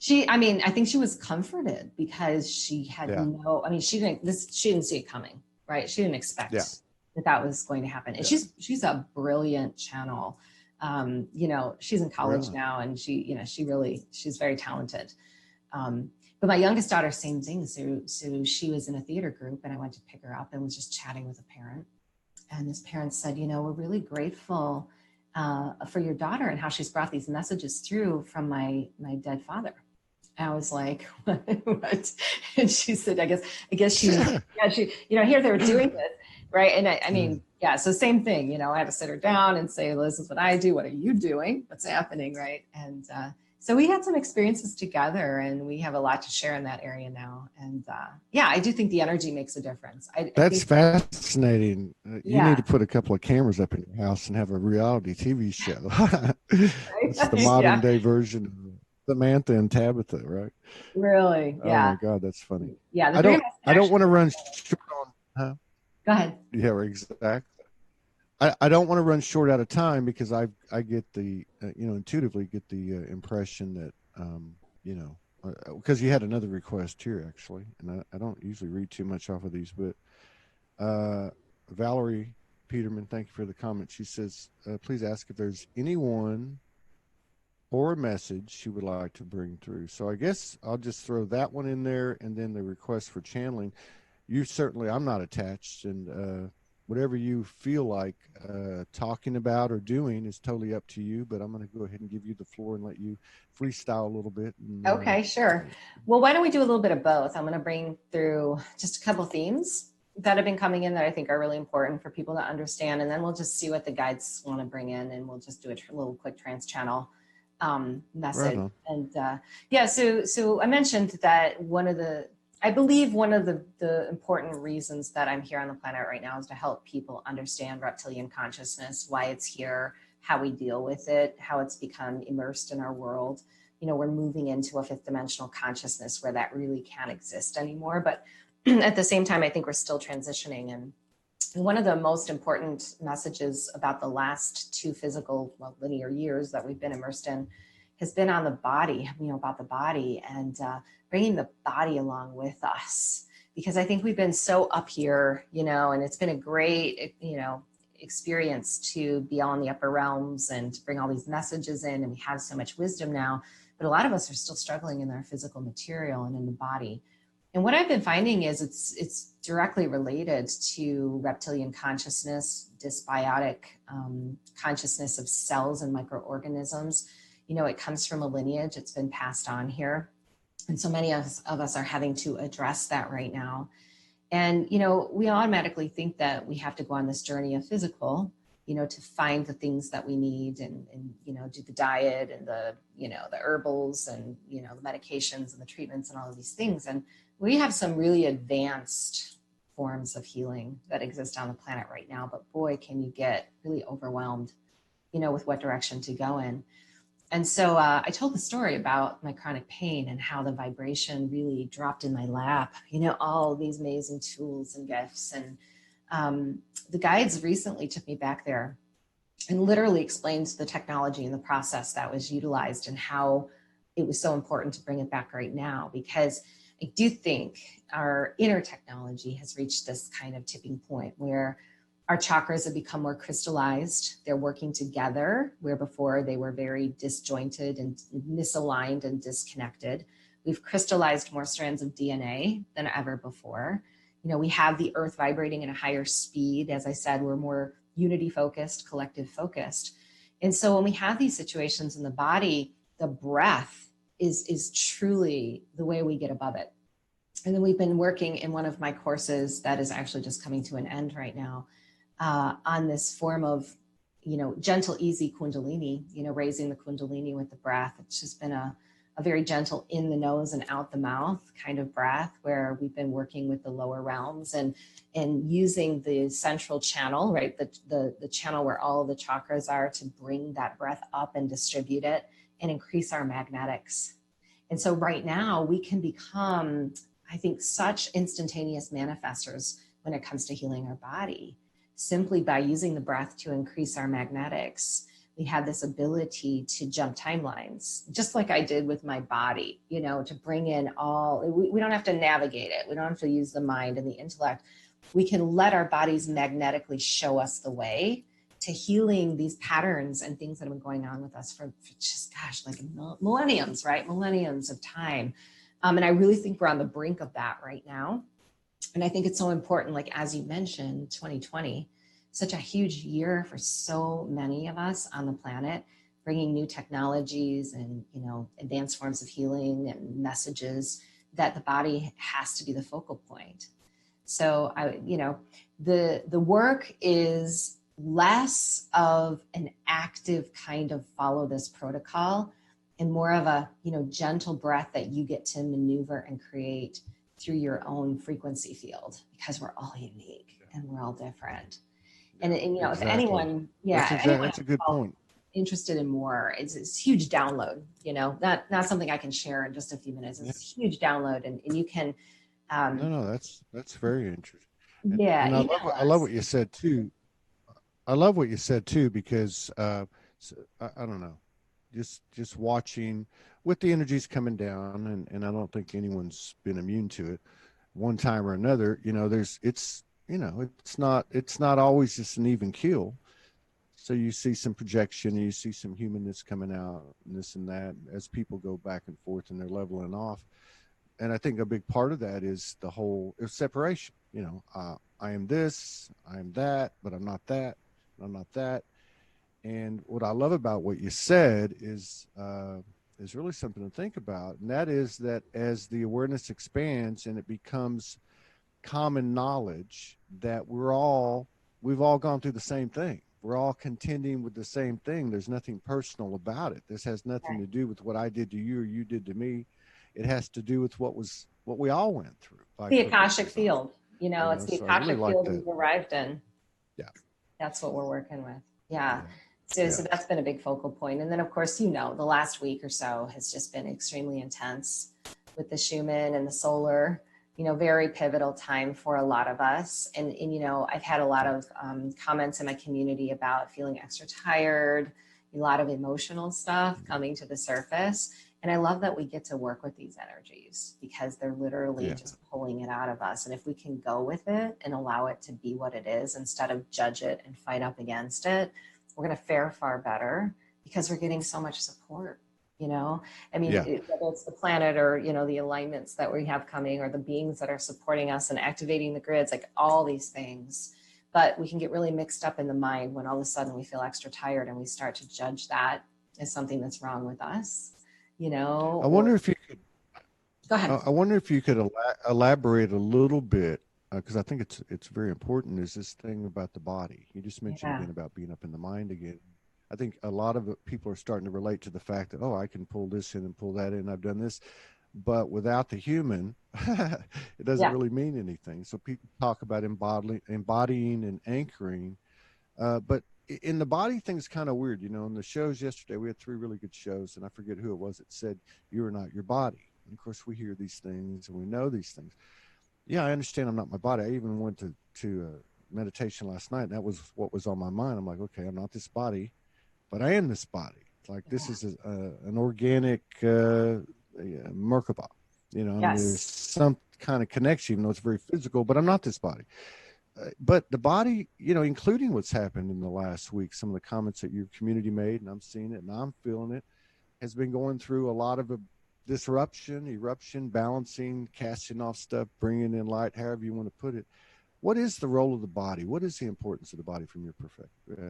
Speaker 2: I think she was comforted, because she had she didn't see it coming, right? She didn't expect that was going to happen. And she's a brilliant channel. She's in college now, and she's very talented. But my youngest daughter, same thing. So she was in a theater group, and I went to pick her up and was just chatting with a parent. And this parent said, we're really grateful for your daughter and how she's brought these messages through from my dead father. And I was like, what? And she said, I guess she, here they were doing this, right? And I mean, so same thing, I had to sit her down and say, well, this is what I do. What are you doing? What's happening, right? And so we had some experiences together, and we have a lot to share in that area now. And I do think the energy makes a difference.
Speaker 1: That's fascinating. You need to put a couple of cameras up in your house and have a reality TV show. It's the modern day version of Samantha and Tabitha, right?
Speaker 2: Really? Yeah.
Speaker 1: Oh my God, that's funny.
Speaker 2: Yeah.
Speaker 1: I don't want to run short on. Huh?
Speaker 2: Go ahead.
Speaker 1: Yeah, exactly. I don't want to run short out of time, because I get the intuitively get the impression that because you had another request here actually, and I don't usually read too much off of these, but Valerie Peterman, thank you for the comment. She says, please ask if there's anyone or a message she would like to bring through. So I guess I'll just throw that one in there, and then the request for channeling. I'm not attached, and whatever you feel like talking about or doing is totally up to you, but I'm going to go ahead and give you the floor and let you freestyle a little bit. And,
Speaker 2: okay, sure. Well, why don't we do a little bit of both? I'm going to bring through just a couple themes that have been coming in that I think are really important for people to understand. And then we'll just see what the guides want to bring in, and we'll just do a little quick trans channel message. Right. And so I mentioned that I believe one of the important reasons that I'm here on the planet right now is to help people understand reptilian consciousness, why it's here, how we deal with it, how it's become immersed in our world. We're moving into a 5th dimensional consciousness where that really can't exist anymore. But at the same time, I think we're still transitioning. And one of the most important messages about the last 2 physical, linear years that we've been immersed in has been on the body, about the body, and bringing the body along with us. Because I think we've been so up here, and it's been a great, experience to be on the upper realms and to bring all these messages in, and we have so much wisdom now. But a lot of us are still struggling in our physical material and in the body. And what I've been finding is it's directly related to reptilian consciousness, dysbiotic consciousness of cells and microorganisms. It comes from a lineage. It's been passed on here. And so many of us are having to address that right now. And, we automatically think that we have to go on this journey of physical, to find the things that we need and do the diet and the herbals and, the medications and the treatments and all of these things. And we have some really advanced forms of healing that exist on the planet right now, but boy, can you get really overwhelmed, with what direction to go in. And so I told the story about my chronic pain and how the vibration really dropped in my lap, all these amazing tools and gifts. And the guides recently took me back there and literally explained the technology and the process that was utilized and how it was so important to bring it back right now, because I do think our inner technology has reached this kind of tipping point where Our chakras have become more crystallized. They're working together, where before they were very disjointed and misaligned and disconnected. We've crystallized more strands of DNA than ever before. You know, we have the earth vibrating at a higher speed. As I said, we're more unity focused, collective focused. And so when we have these situations in the body, the breath is truly the way we get above it. And then we've been working in one of my courses that is actually just coming to an end right now, on this form of, you know, gentle, easy Kundalini, you know, raising the Kundalini with the breath. It's just been a very gentle in the nose and out the mouth kind of breath, where we've been working with the lower realms and using the central channel, right? The channel where all of the chakras are, to bring that breath up and distribute it and increase our magnetics. And so right now we can become, I think, such instantaneous manifestors when it comes to healing our body, simply by using the breath to increase our magnetics. We have this ability to jump timelines, just like I did with my body, you know, to bring in all, we don't have to navigate it. We don't have to use the mind and the intellect. We can let our bodies magnetically show us the way to healing these patterns and things that have been going on with us for just, gosh, like millenniums, right? Millenniums of time. And I really think we're on the brink of that right now. And I think it's so important, like, as you mentioned, 2020, such a huge year for so many of us on the planet, bringing new technologies and, you know, advanced forms of healing and messages, that the body has to be the focal point. So you know, the work is less of an active kind of follow this protocol and more of a, you know, gentle breath that you get to maneuver and create through your own frequency field, because we're all unique and we're all different. And you know,
Speaker 1: Exactly.
Speaker 2: if anyone,
Speaker 1: That's a good point.
Speaker 2: interested in more, it's a huge download, you know, not something I can share in just a few minutes. It's a huge download, and you can,
Speaker 1: No, that's very interesting.
Speaker 2: yeah,
Speaker 1: And
Speaker 2: email
Speaker 1: I love
Speaker 2: us.
Speaker 1: what you said too. I love what you said too, because I don't know, just watching with the energies coming down, and I don't think anyone's been immune to it one time or another. You know, you know, it's not always just an even keel. So you see some projection, you see some humanness coming out, and this and that, as people go back and forth and they're leveling off. And I think a big part of that is the whole separation. You know, I am this, I am that, but I'm not that, I'm not that. And what I love about what you said is really something to think about, and that is that as the awareness expands and it becomes common knowledge that we've all gone through the same thing. We're all contending with the same thing. There's nothing personal about it. This has nothing to do with what I did to you or you did to me. It has to do with what we all went through.
Speaker 2: The Akashic Field, you know, it's the
Speaker 1: So I really
Speaker 2: Akashic
Speaker 1: like
Speaker 2: Field
Speaker 1: that.
Speaker 2: we've arrived in.
Speaker 1: Yeah.
Speaker 2: That's what we're working with. Yeah.
Speaker 1: Yeah.
Speaker 2: So that's been a big focal point. And then, of course, you know, the last week or so has just been extremely intense with the Schumann and the solar, you know, very pivotal time for a lot of us. And you know, I've had a lot of comments in my community about feeling extra tired, a lot of emotional stuff coming to the surface. And I love that we get to work with these energies, because they're literally just pulling it out of us. And if we can go with it and allow it to be what it is, instead of judge it and fight up against it, we're going to fare far better, because we're getting so much support. You know, I mean, whether it's the planet or, you know, the alignments that we have coming, or the beings that are supporting us and activating the grids, like all these things. But we can get really mixed up in the mind when all of a sudden we feel extra tired and we start to judge that as something that's wrong with us, you know.
Speaker 1: I wonder if you could
Speaker 2: Go ahead.
Speaker 1: I wonder if you could elaborate a little bit, because I think it's very important. Is this thing about the body? You just mentioned again about being up in the mind again. I think a lot of people are starting to relate to the fact that, oh, I can pull this in and pull that in. I've done this, but without the human, it doesn't really mean anything. So people talk about embodying and anchoring, but in the body thing's kind of weird. You know, in the shows yesterday, we had 3 really good shows, and I forget who it was that said, "You are not your body." And of course, we hear these things and we know these things. Yeah, I understand I'm not my body. I even went to meditation last night, and that was what was on my mind. I'm like, okay, I'm not this body, but I am this body. It's like this is an organic Merkaba. You know, I mean, there's some kind of connection, even though it's very physical, but I'm not this body. but the body, including what's happened in the last week, some of the comments that your community made, and I'm seeing it and I'm feeling it, has been going through a lot of a disruption, eruption, balancing, casting off stuff, bringing in light, however you want to put it. What is the role of the body? What is the importance of the body from your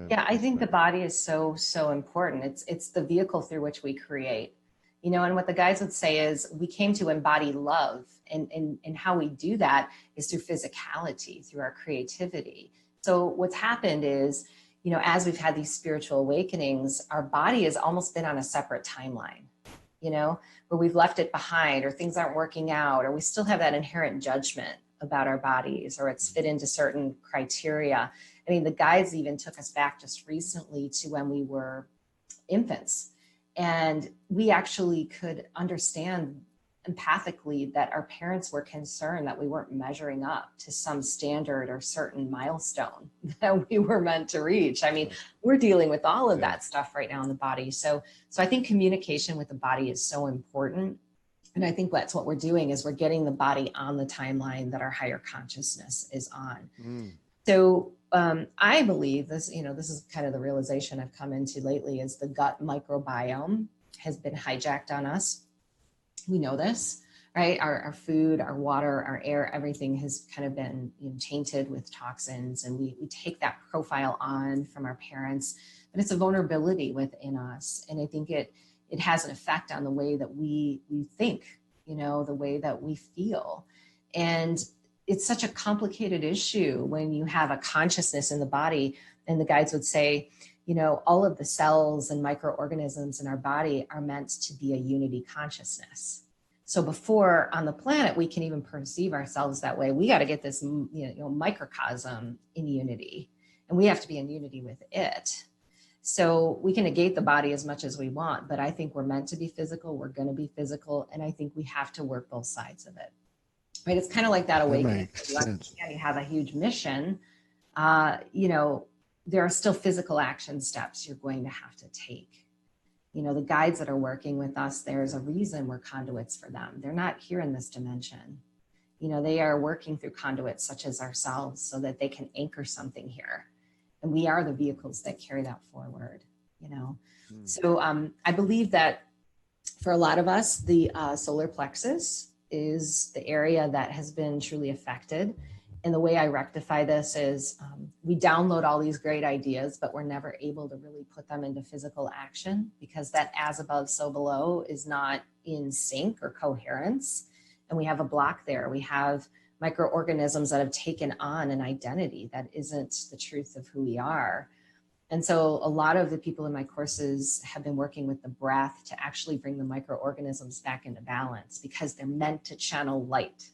Speaker 2: Yeah, I think the
Speaker 1: perspective?
Speaker 2: body is so important. It's the vehicle through which we create. And what the guides would say is we came to embody love, and how we do that is through physicality, through our creativity. So what's happened is, as we've had these spiritual awakenings, our body has almost been on a separate timeline, where we've left it behind, or things aren't working out, or we still have that inherent judgment about our bodies, or it's fit into certain criteria. I mean, the guides even took us back just recently to when we were infants, and we actually could understand empathically that our parents were concerned that we weren't measuring up to some standard or certain milestone that we were meant to reach. I mean, we're dealing with all of that stuff right now in the body. So I think communication with the body is so important. And I think that's what we're doing, is we're getting the body on the timeline that our higher consciousness is on. So I believe this, this is kind of the realization I've come into lately, is the gut microbiome has been hijacked on us. We know this, right? Our food, our water, our air, everything has kind of been tainted with toxins, and we take that profile on from our parents, but it's a vulnerability within us. And I think it has an effect on the way that we think, the way that we feel. And it's such a complicated issue when you have a consciousness in the body. And the guides would say, all of the cells and microorganisms in our body are meant to be a unity consciousness. So before on the planet, we can even perceive ourselves that way. We got to get this, microcosm in unity, and we have to be in unity with it. So we can negate the body as much as we want, but I think we're meant to be physical. We're going to be physical. And I think we have to work both sides of it. Right? It's kind of like that awakening. You have a huge mission. There are still physical action steps you're going to have to take. The guides that are working with us, there's a reason we're conduits for them. They're not here in this dimension. They are working through conduits such as ourselves so that they can anchor something here. And we are the vehicles that carry that forward, So I believe that for a lot of us, the solar plexus is the area that has been truly affected. And the way I rectify this is we download all these great ideas, but we're never able to really put them into physical action, because that as above, so below is not in sync or coherence. And we have a block there. We have microorganisms that have taken on an identity that isn't the truth of who we are. And so a lot of the people in my courses have been working with the breath to actually bring the microorganisms back into balance, because they're meant to channel light.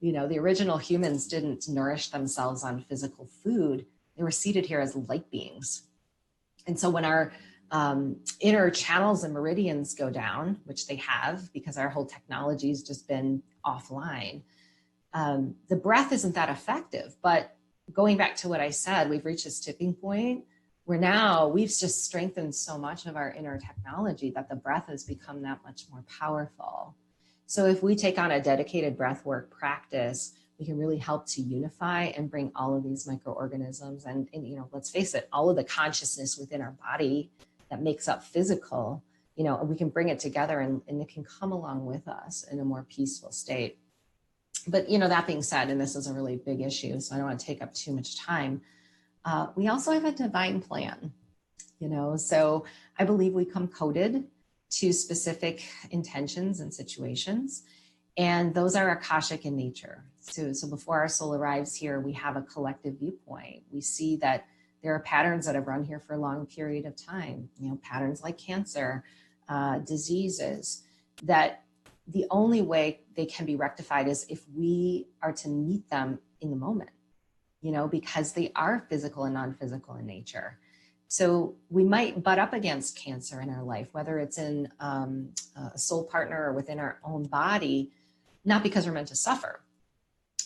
Speaker 2: The original humans didn't nourish themselves on physical food. They were seated here as light beings. And so when our inner channels and meridians go down, which they have because our whole technology has just been offline, the breath isn't that effective. But going back to what I said, we've reached this tipping point where now we've just strengthened so much of our inner technology that the breath has become that much more powerful. So if we take on a dedicated breath work practice, we can really help to unify and bring all of these microorganisms and let's face it, all of the consciousness within our body that makes up physical, we can bring it together and it can come along with us in a more peaceful state. But, that being said, and this is a really big issue, so I don't want to take up too much time. We also have a divine plan, so I believe we come coded to specific intentions and situations. And those are Akashic in nature. So before our soul arrives here, we have a collective viewpoint. We see that there are patterns that have run here for a long period of time, patterns like cancer, diseases, that the only way they can be rectified is if we are to meet them in the moment, because they are physical and non-physical in nature. So we might butt up against cancer in our life, whether it's in a soul partner or within our own body, not because we're meant to suffer,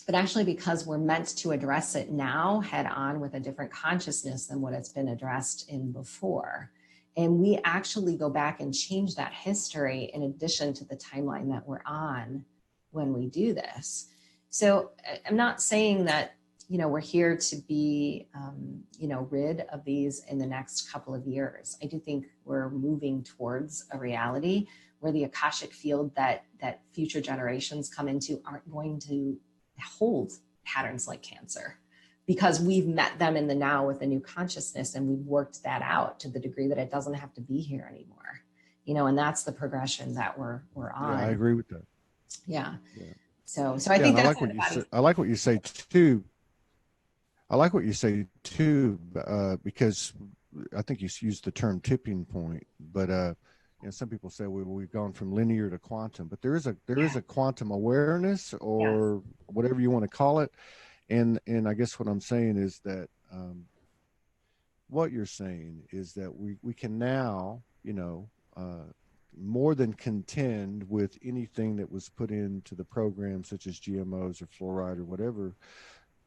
Speaker 2: but actually because we're meant to address it now head on with a different consciousness than what it's been addressed in before. And we actually go back and change that history in addition to the timeline that we're on when we do this. So I'm not saying that we're here to be, rid of these in the next couple of years. I do think we're moving towards a reality where the Akashic Field that future generations come into aren't going to hold patterns like cancer, because we've met them in the now with a new consciousness, and we've worked that out to the degree that it doesn't have to be here anymore. And that's the progression that we're on.
Speaker 1: Yeah, I agree with that.
Speaker 2: Yeah.
Speaker 1: Yeah.
Speaker 2: So I think that's
Speaker 1: I like what you say too. I like what you say too, because I think you used the term tipping point, but some people say we've gone from linear to quantum, but there is a quantum awareness, or whatever you want to call it, and I guess what I'm saying is that what you're saying is that we can now, more than contend with anything that was put into the program, such as GMOs or fluoride or whatever,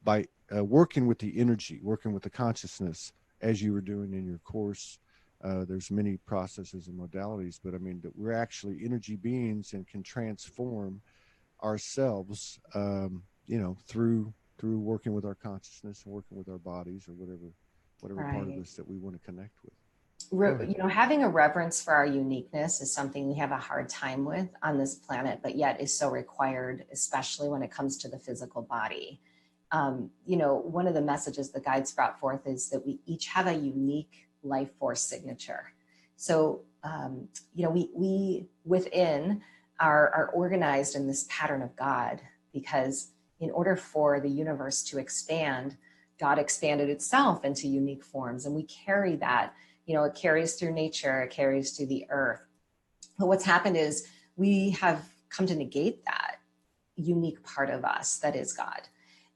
Speaker 1: by working with the energy, working with the consciousness, as you were doing in your course. There's many processes and modalities, but I mean that we're actually energy beings and can transform ourselves, through working with our consciousness and working with our bodies, or whatever part of us that we want to connect with.
Speaker 2: Having a reverence for our uniqueness is something we have a hard time with on this planet, but yet is so required, especially when it comes to the physical body. One of the messages the guides brought forth is that we each have a unique life force signature. So, we within are organized in this pattern of God, because in order for the universe to expand, God expanded itself into unique forms, and we carry that. It carries through nature, it carries through the earth. But what's happened is we have come to negate that unique part of us that is God.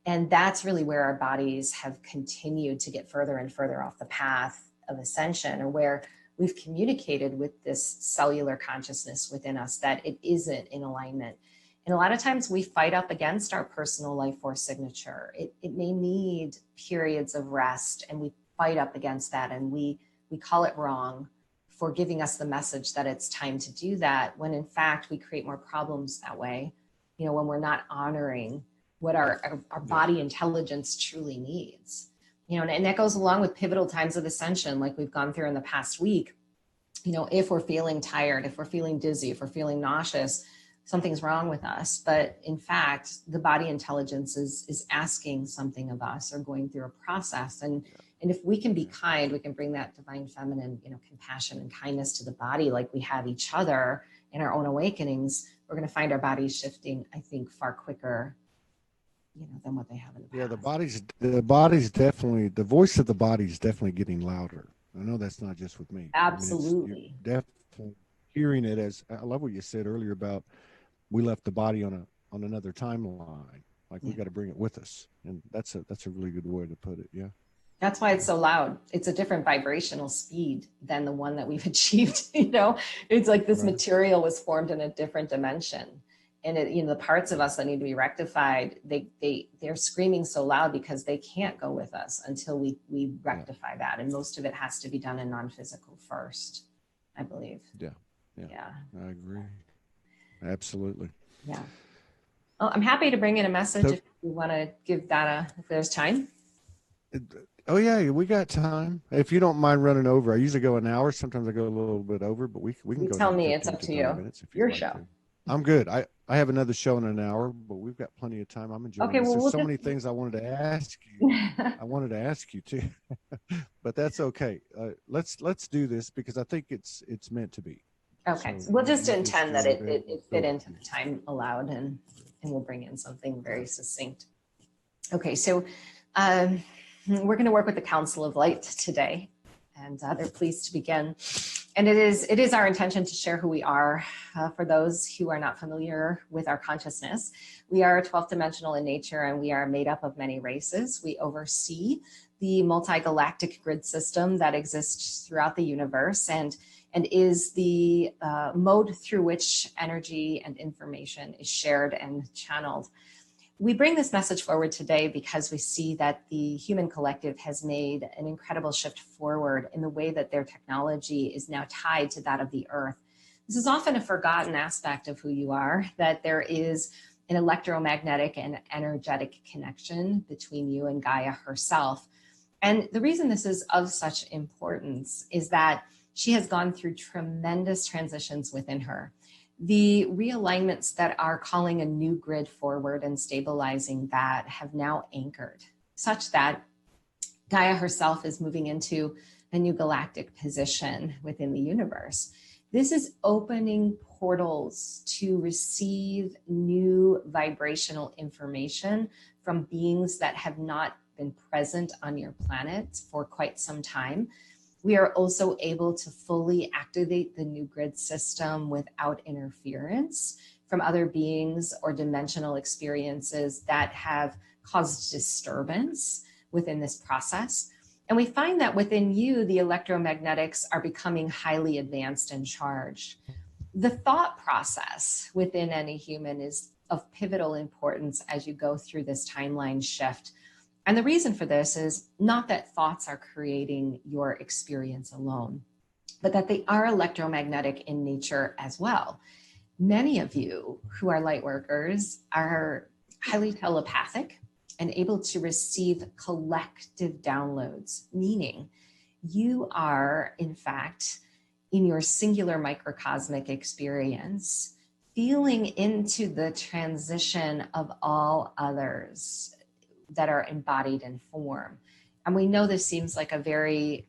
Speaker 2: And that's really where our bodies have continued to get further and further off the path of ascension, or where we've communicated with this cellular consciousness within us that it isn't in alignment. And a lot of times we fight up against our personal life force signature. It may need periods of rest, and we fight up against that, and we call it wrong for giving us the message that it's time to do that, when in fact we create more problems that way, when we're not honoring what our body intelligence truly needs. And that goes along with pivotal times of ascension, like we've gone through in the past week. If we're feeling tired, if we're feeling dizzy, if we're feeling nauseous, something's wrong with us. But in fact, the body intelligence is asking something of us, or going through a process. And if we can be kind, we can bring that divine feminine, compassion and kindness to the body, like we have each other in our own awakenings. We're going to find our bodies shifting, I think, far quicker, than what they have in the past.
Speaker 1: Yeah, the body's definitely, the voice of the body is definitely getting louder. I know that's not just with me.
Speaker 2: Absolutely.
Speaker 1: You're definitely hearing it. As I love what you said earlier about, we left the body on another timeline. Like we got to bring it with us, and that's a really good way to put it. Yeah.
Speaker 2: That's why it's so loud. It's a different vibrational speed than the one that we've achieved. It's like this material was formed in a different dimension, and the parts of us that need to be rectified, they're screaming so loud because they can't go with us until we rectify that. And most of it has to be done in non-physical first, I believe.
Speaker 1: Yeah. I agree. Absolutely.
Speaker 2: Yeah. Well, I'm happy to bring in a message if you want to give that if there's time.
Speaker 1: Oh yeah, we got time. If you don't mind running over, I usually go an hour. Sometimes I go a little bit over, but we can go.
Speaker 2: Tell me, it's up to you. Your show.
Speaker 1: I'm good. I have another show in an hour, but we've got plenty of time. I'm enjoying this. There's so many things I wanted to ask you. I wanted to ask you too, but that's okay. Let's do this because I think it's meant to be.
Speaker 2: Okay, so we'll just intend that it fit into the time allowed, and we'll bring in something very succinct. Okay, so we're going to work with the Council of Light today, and they're pleased to begin. And it is our intention to share who we are. For those who are not familiar with our consciousness, we are 12th dimensional in nature, and we are made up of many races. We oversee the multi-galactic grid system that exists throughout the universe, and is the mode through which energy and information is shared and channeled. We bring this message forward today because we see that the human collective has made an incredible shift forward in the way that their technology is now tied to that of the earth. This is often a forgotten aspect of who you are, that there is an electromagnetic and energetic connection between you and Gaia herself. And the reason this is of such importance is that she has gone through tremendous transitions within her. The realignments that are calling a new grid forward and stabilizing that have now anchored, such that Gaia herself is moving into a new galactic position within the universe. This is opening portals to receive new vibrational information from beings that have not been present on your planet for quite some time. We are also able to fully activate the new grid system without interference from other beings or dimensional experiences that have caused disturbance within this process. And we find that within you, the electromagnetics are becoming highly advanced and charged. The thought process within any human is of pivotal importance as you go through this timeline shift. And the reason for this is not that thoughts are creating your experience alone, but that they are electromagnetic in nature as well. Many of you who are light workers are highly telepathic and able to receive collective downloads, meaning you are, in fact, in your singular microcosmic experience, feeling into the transition of all others that are embodied in form. And we know this seems like a very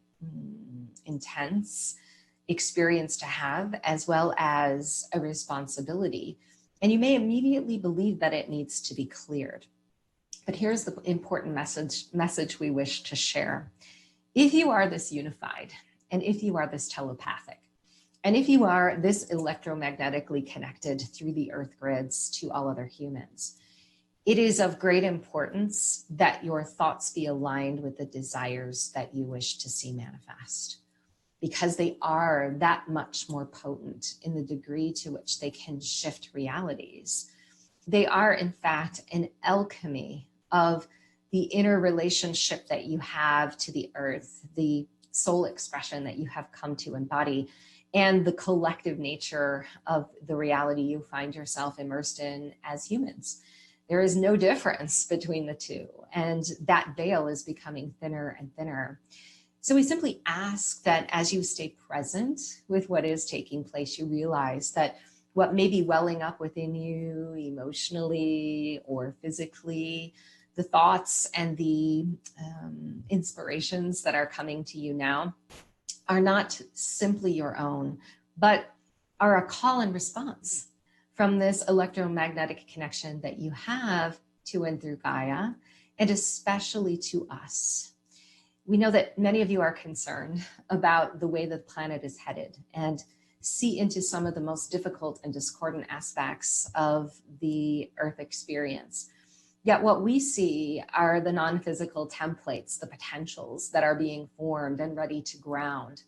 Speaker 2: intense experience to have, as well as a responsibility. And you may immediately believe that it needs to be cleared. But here's the important message we wish to share. If you are this unified, and if you are this telepathic, and if you are this electromagnetically connected through the earth grids to all other humans, it is of great importance that your thoughts be aligned with the desires that you wish to see manifest, because they are that much more potent in the degree to which they can shift realities. They are, in fact, an alchemy of the inner relationship that you have to the earth, the soul expression that you have come to embody, and the collective nature of the reality you find yourself immersed in as humans. There is no difference between the two, and that veil is becoming thinner and thinner. So we simply ask that as you stay present with what is taking place, you realize that what may be welling up within you emotionally or physically, the thoughts and the inspirations that are coming to you now are not simply your own, but are a call and response from this electromagnetic connection that you have to and through Gaia, and especially to us. We know that many of you are concerned about the way the planet is headed and see into some of the most difficult and discordant aspects of the earth experience. Yet what we see are the non-physical templates, the potentials that are being formed and ready to ground.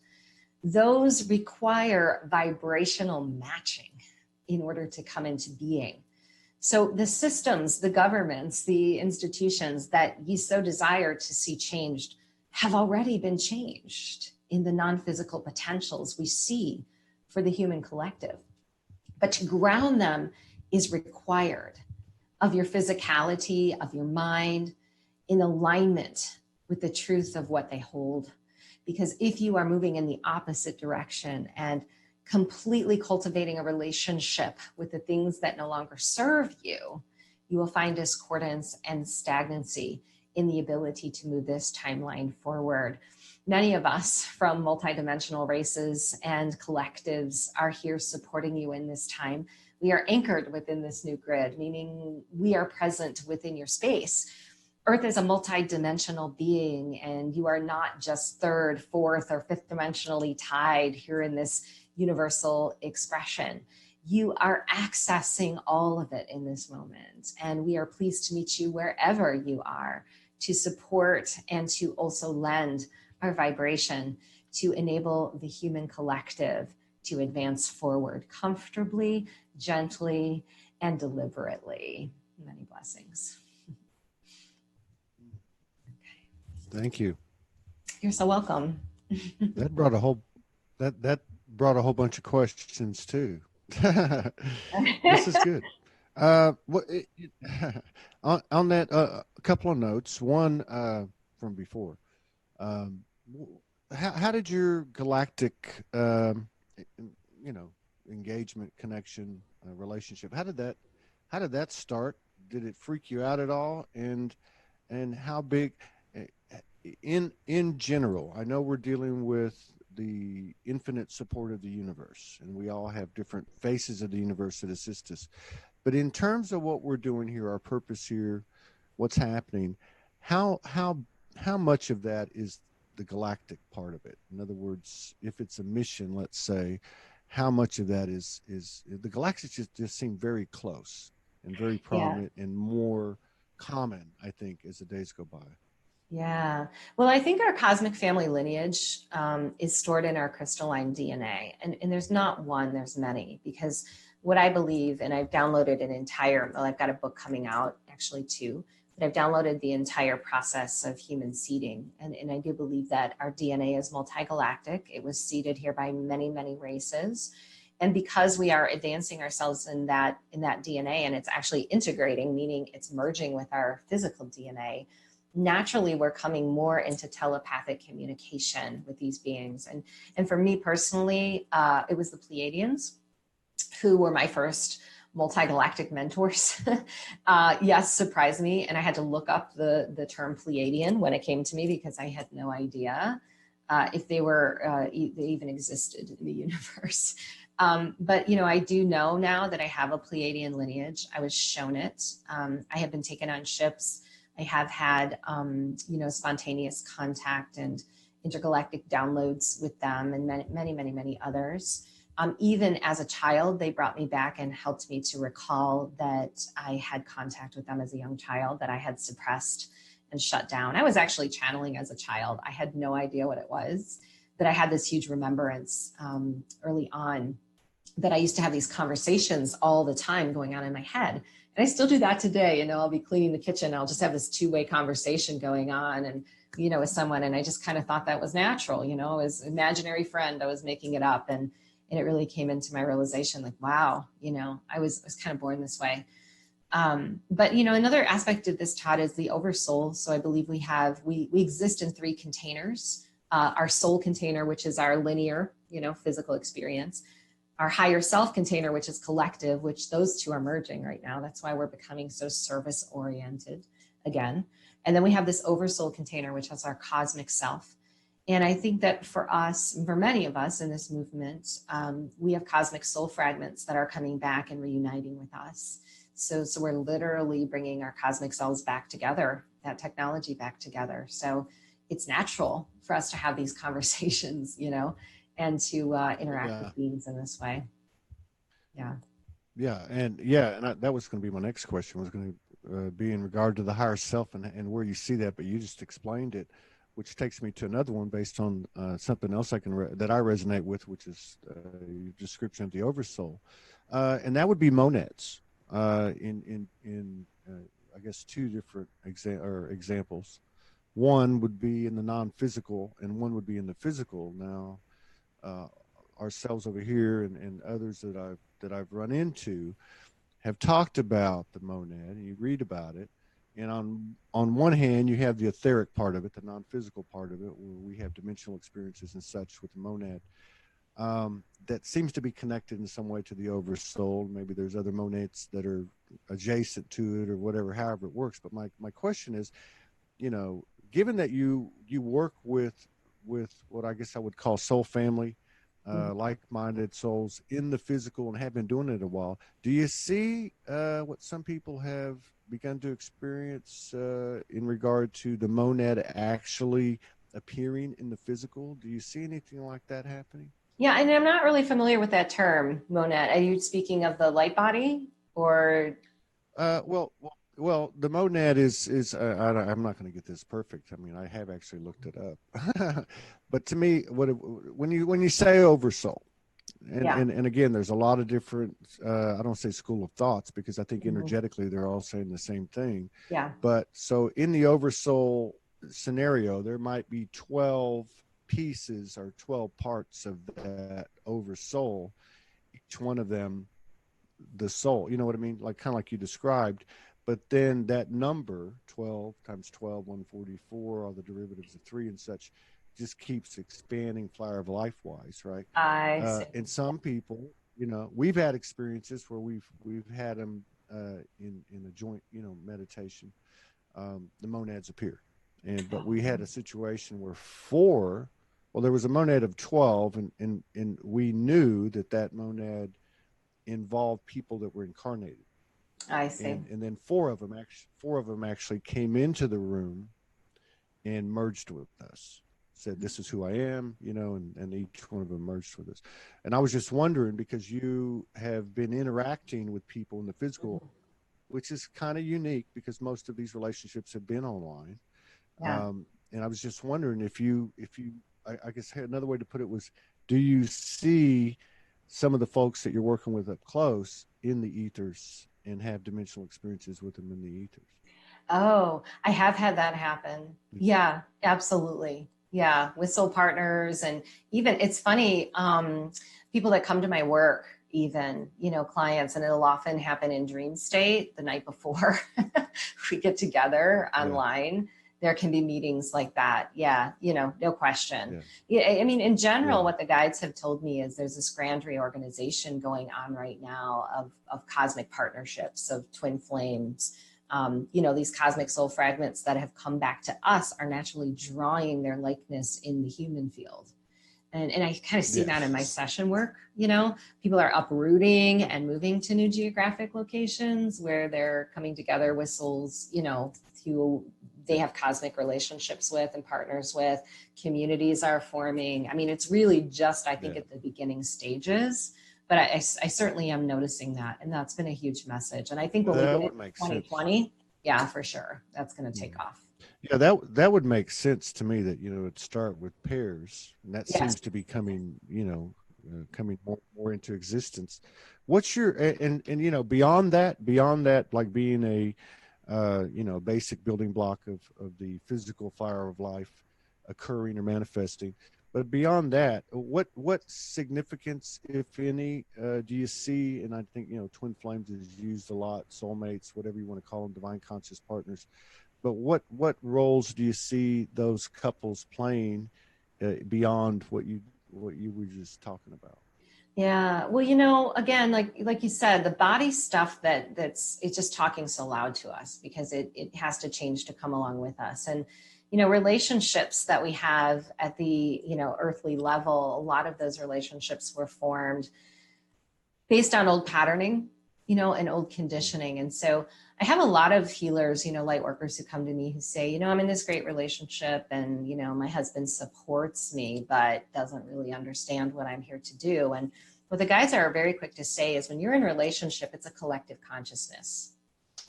Speaker 2: Those require vibrational matching in order to come into being. So the systems, the governments, the institutions that you so desire to see changed have already been changed in the non-physical potentials we see for the human collective. But to ground them is required of your physicality, of your mind, in alignment with the truth of what they hold. Because if you are moving in the opposite direction and completely cultivating a relationship with the things that no longer serve you, you will find discordance and stagnancy in the ability to move this timeline forward. Many of us from multidimensional races and collectives are here supporting you in this time. We are anchored within this new grid, meaning we are present within your space. Earth is a multidimensional being, and you are not just third, fourth, or fifth dimensionally tied here in this universal expression. You are accessing all of it in this moment, and we are pleased to meet you wherever you are to support and to also lend our vibration to enable the human collective to advance forward comfortably, gently, and deliberately. Many blessings.
Speaker 1: Thank you.
Speaker 2: You're so welcome.
Speaker 1: That brought a whole bunch of questions too. This is good. What on that, a couple of notes. One from before. Um, how did your galactic, you know, engagement, connection, relationship? How did that start? Did it freak you out at all? And how big, uh, in general? I know we're dealing with the infinite support of the universe, and we all have different faces of the universe that assist us. But in terms of what we're doing here, our purpose here, what's happening, how how how much of that is the galactic part of it? In other words, if it's a mission, let's say, how much of that is the galactics just seem very close and very
Speaker 2: Yeah.
Speaker 1: prominent and more common, I think, as the days go by.
Speaker 2: Yeah. Well, I think our cosmic family lineage is stored in our crystalline DNA. And there's not one, there's many. Because what I believe, and I've downloaded an entire, well, I've got a book coming out, actually two, but I've downloaded the entire process of human seeding. And I do believe that our DNA is multigalactic. It was seeded here by many, many races. And because we are advancing ourselves in that DNA, and it's actually integrating, meaning it's merging with our physical DNA, naturally we're coming more into telepathic communication with these beings. And for me personally, it was the Pleiadians who were my first multi-galactic mentors. Yes, surprised me, and I had to look up the term Pleiadian when it came to me because I had no idea if they were they even existed in the universe. But I do know now that I have a Pleiadian lineage. I was shown it. I have been taken on ships. I have had, spontaneous contact and intergalactic downloads with them, and many, many, many, many others. Even as a child, they brought me back and helped me to recall that I had contact with them as a young child that I had suppressed and shut down. I was actually channeling as a child. I had no idea what it was, but I had this huge remembrance early on that I used to have these conversations all the time going on in my head. And I still do that today. I'll be cleaning the kitchen. I'll just have this two-way conversation going on and, with someone. And I just kind of thought that was natural, it was imaginary friend. I was making it up. And it really came into my realization, like, wow, I was kind of born this way. But another aspect of this, Todd, is the oversoul. So I believe we exist in three containers. Our soul container, which is our linear, physical experience. Our higher self container, which is collective, which those two are merging right now. That's why we're becoming so service oriented again. And then we have this oversoul container, which is our cosmic self. And I think that for us, for many of us in this movement, we have cosmic soul fragments that are coming back and reuniting with us. So we're literally bringing our cosmic selves back together, that technology back together. So it's natural for us to have these conversations, and to interact
Speaker 1: Yeah,
Speaker 2: with beings in this way. Yeah.
Speaker 1: that was going to be my next question. Was going to be in regard to the higher self and where you see that, but you just explained it, which takes me to another one based on something else that I resonate with, which is your description of the oversoul, and that would be monads. In I guess two different examples. One would be in the non-physical, and one would be in the physical. Now, uh, ourselves over here and others that I've run into have talked about the monad, and you read about it. And on one hand, you have the etheric part of it, the non-physical part of it, where we have dimensional experiences and such with the monad. That seems to be connected in some way to the oversoul. Maybe there's other monads that are adjacent to it or whatever, however it works. But my question is, given that you work with what I guess I would call soul family, like-minded souls in the physical and have been doing it a while, do you see what some people have begun to experience in regard to the monad actually appearing in the physical? Do you see anything like that happening?
Speaker 2: Yeah. And I'm not really familiar with that term, monad. Are you speaking of the light body or?
Speaker 1: Well, the monad is I'm not going to get this perfect. I mean, I have actually looked it up, but to me, when you say oversoul,
Speaker 2: Yeah.
Speaker 1: and again, there's a lot of different. I don't say school of thoughts because I think
Speaker 2: Mhm.
Speaker 1: energetically they're all saying the same thing.
Speaker 2: Yeah.
Speaker 1: But so in the oversoul scenario, there might be 12 pieces or 12 parts of that oversoul. Each one of them the soul, you know what I mean? Like kind of like you described. But then that number 12 times 12, 144, all the derivatives of three and such, just keeps expanding flower of life wise, right?
Speaker 2: I see.
Speaker 1: And some people, you know, we've had experiences where we've had them in a joint, you know, meditation. The monads appear, but we had a situation where four. Well, there was a monad of 12, and we knew that that monad involved people that were incarnated,
Speaker 2: I see.
Speaker 1: and then four of them actually came into the room and merged with us, said this is who I am, you know, and each one of them merged with us. And I was just wondering, because you have been interacting with people in the physical, which is kind of unique because most of these relationships have been online.
Speaker 2: Yeah.
Speaker 1: And I was just wondering I guess another way to put it was, do you see some of the folks that you're working with up close in the ethers and have dimensional experiences with them in the ethers?
Speaker 2: Oh, I have had that happen. Yeah, absolutely. Yeah, with soul partners. And even it's funny, people that come to my work, even, you know, clients, and it'll often happen in dream state the night before we get together online. There can be meetings like that. Yeah, you know, no question. Yeah, I mean, in general, what the guides have told me is there's this grand reorganization going on right now of cosmic partnerships, of twin flames. You know, these cosmic soul fragments that have come back to us are naturally drawing their likeness in the human field. And I kind of see that in my session work. You know, people are uprooting and moving to new geographic locations where they're coming together with souls, you know, who they have cosmic relationships with and partners with. Communities are forming. I mean, it's really just, I think, at the beginning stages. But I certainly am noticing that. And that's been a huge message. And I think when we get into 2020, yeah, for sure, that's going to take off.
Speaker 1: Yeah, that would make sense to me, that, you know, it'd start with pairs, and that seems to be coming, you know, coming more into existence. What's your, and you know, beyond that, like being a, you know, basic building block of the physical fire of life occurring or manifesting, but beyond that, what significance, if any, do you see? And I think, you know, twin flames is used a lot, soulmates, whatever you want to call them, divine conscious partners. But what roles do you see those couples playing beyond what you were just talking about?
Speaker 2: Yeah, well, you know, again, like you said, the body stuff that's it's just talking so loud to us because it has to change to come along with us. And you know, relationships that we have at the, you know, earthly level, a lot of those relationships were formed based on old patterning, you know, and old conditioning. And so I have a lot of healers, you know, light workers who come to me who say, you know, I'm in this great relationship and, you know, my husband supports me, but doesn't really understand what I'm here to do. And what the guides are very quick to say is when you're in a relationship, it's a collective consciousness.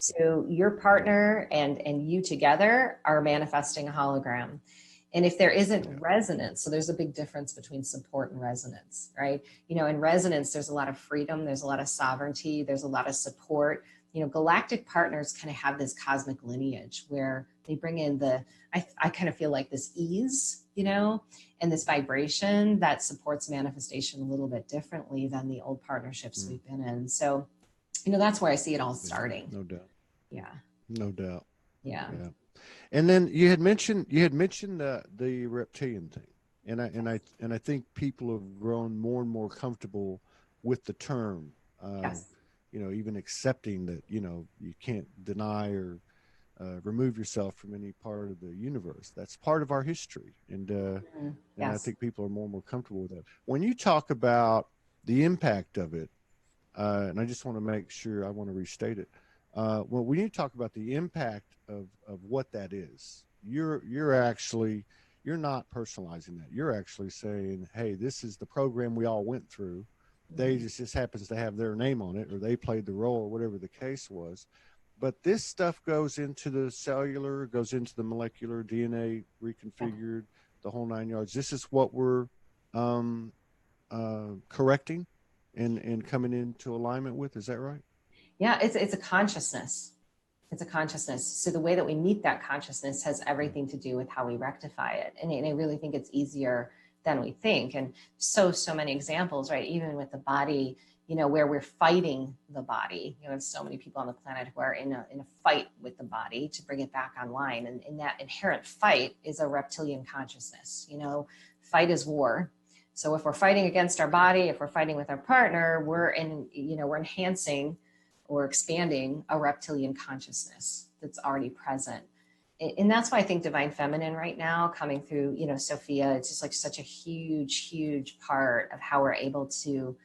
Speaker 2: So your partner and you together are manifesting a hologram. And if there isn't resonance, so there's a big difference between support and resonance, right? You know, in resonance, there's a lot of freedom, there's a lot of sovereignty, there's a lot of support. You know, galactic partners kind of have this cosmic lineage where they bring in I kind of feel like this ease, you know, and this vibration that supports manifestation a little bit differently than the old partnerships we've been in. So, you know, that's where I see it all starting.
Speaker 1: No doubt.
Speaker 2: Yeah.
Speaker 1: No doubt.
Speaker 2: Yeah.
Speaker 1: And then you had mentioned the reptilian thing, and I think people have grown more and more comfortable with the term. You know, even accepting that, you know, you can't deny or remove yourself from any part of the universe. That's part of our history, and I think people are more and more comfortable with that. When you talk about the impact of it, and I just want to make sure, I want to restate it. Well, when you talk about the impact of what that is, you're not personalizing that. You're actually saying, hey, this is the program we all went through. They just happens to have their name on it, or they played the role, or whatever the case was. But this stuff goes into the cellular, goes into the molecular, DNA reconfigured, the whole 9 yards. This is what we're correcting and coming into alignment with. Is that right?
Speaker 2: Yeah, it's a consciousness. It's a consciousness. So the way that we meet that consciousness has everything to do with how we rectify it. And I really think it's easier than we think. And so many examples, right? Even with the body, where we're fighting the body. There's so many people on the planet who are in a fight with the body to bring it back online. And in that inherent fight is a reptilian consciousness. Fight is war. So if we're fighting against our body, if we're fighting with our partner, we're enhancing or expanding a reptilian consciousness that's already present. And that's why I think Divine Feminine right now coming through, Sophia, it's just like such a huge, huge part of how we're able to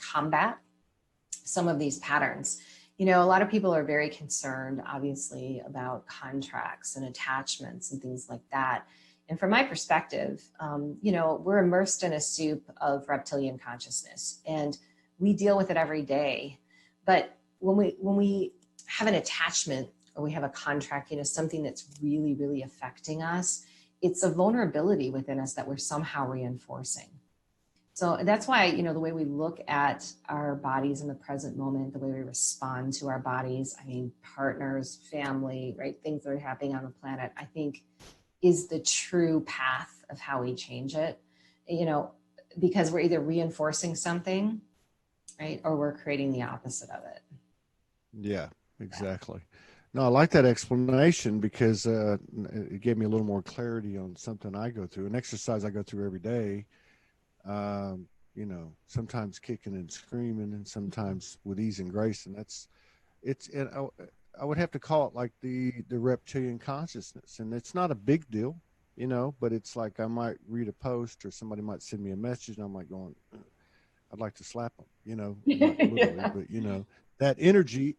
Speaker 2: combat some of these patterns. A lot of people are very concerned, obviously, about contracts and attachments and things like that. And from my perspective, we're immersed in a soup of reptilian consciousness, and we deal with it every day. But when we have an attachment or we have a contract, something that's really, really affecting us, it's a vulnerability within us that we're somehow reinforcing. So that's why, the way we look at our bodies in the present moment, the way we respond to our bodies, partners, family, right? Things that are happening on the planet, I think is the true path of how we change it, because we're either reinforcing something, right? Or we're creating the opposite of it.
Speaker 1: Yeah, exactly. No, I like that explanation because it gave me a little more clarity on something I go through, an exercise I go through every day. Sometimes kicking and screaming, and sometimes with ease and grace, and I would have to call it like the reptilian consciousness, and it's not a big deal, but it's like I might read a post or somebody might send me a message, and I'm like going, I'd like to slap them, not literally, but that energy.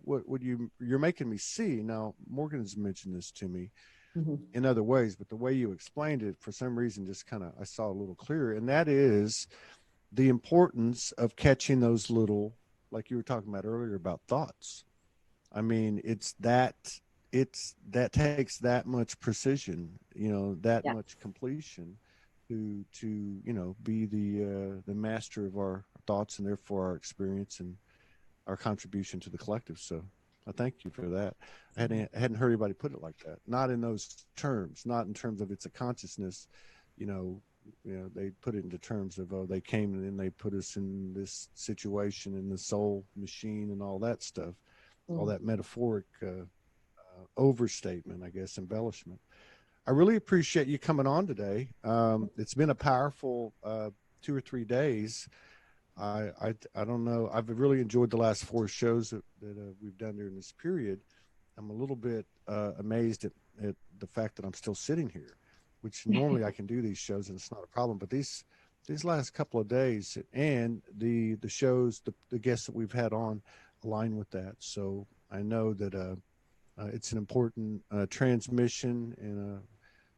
Speaker 1: What you're making me see now. Morgan's mentioned this to me in other ways, but the way you explained it, for some reason, just kind of I saw a little clearer, and that is the importance of catching those little, like you were talking about earlier about thoughts. That takes that much precision, that much completion to be the master of our thoughts and therefore our experience and our contribution to the collective. So I thank you for that. I hadn't heard anybody put it like that. Not in those terms, not in terms of it's a consciousness, they put it into terms of, they came and then they put us in this situation in the soul machine and all that stuff, all that metaphoric overstatement, I guess, embellishment. I really appreciate you coming on today. It's been a powerful 2 or 3 days. I don't know. I've really enjoyed the last 4 shows that we've done during this period. I'm a little bit amazed at the fact that I'm still sitting here, which normally I can do these shows and it's not a problem. But these last couple of days and the shows, the guests that we've had on align with that. So I know that it's an important transmission, and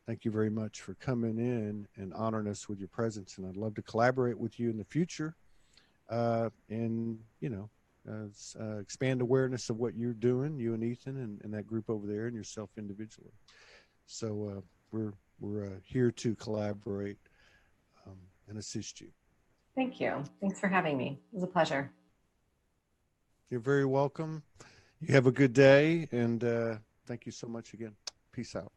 Speaker 1: thank you very much for coming in and honoring us with your presence. And I'd love to collaborate with you in the future. And expand awareness of what you're doing, you and Ethan and that group over there, and yourself individually. So we're here to collaborate and assist you.
Speaker 2: Thank you. Thanks for having me. It was a pleasure.
Speaker 1: You're very welcome. You have a good day, and thank you so much again. Peace out.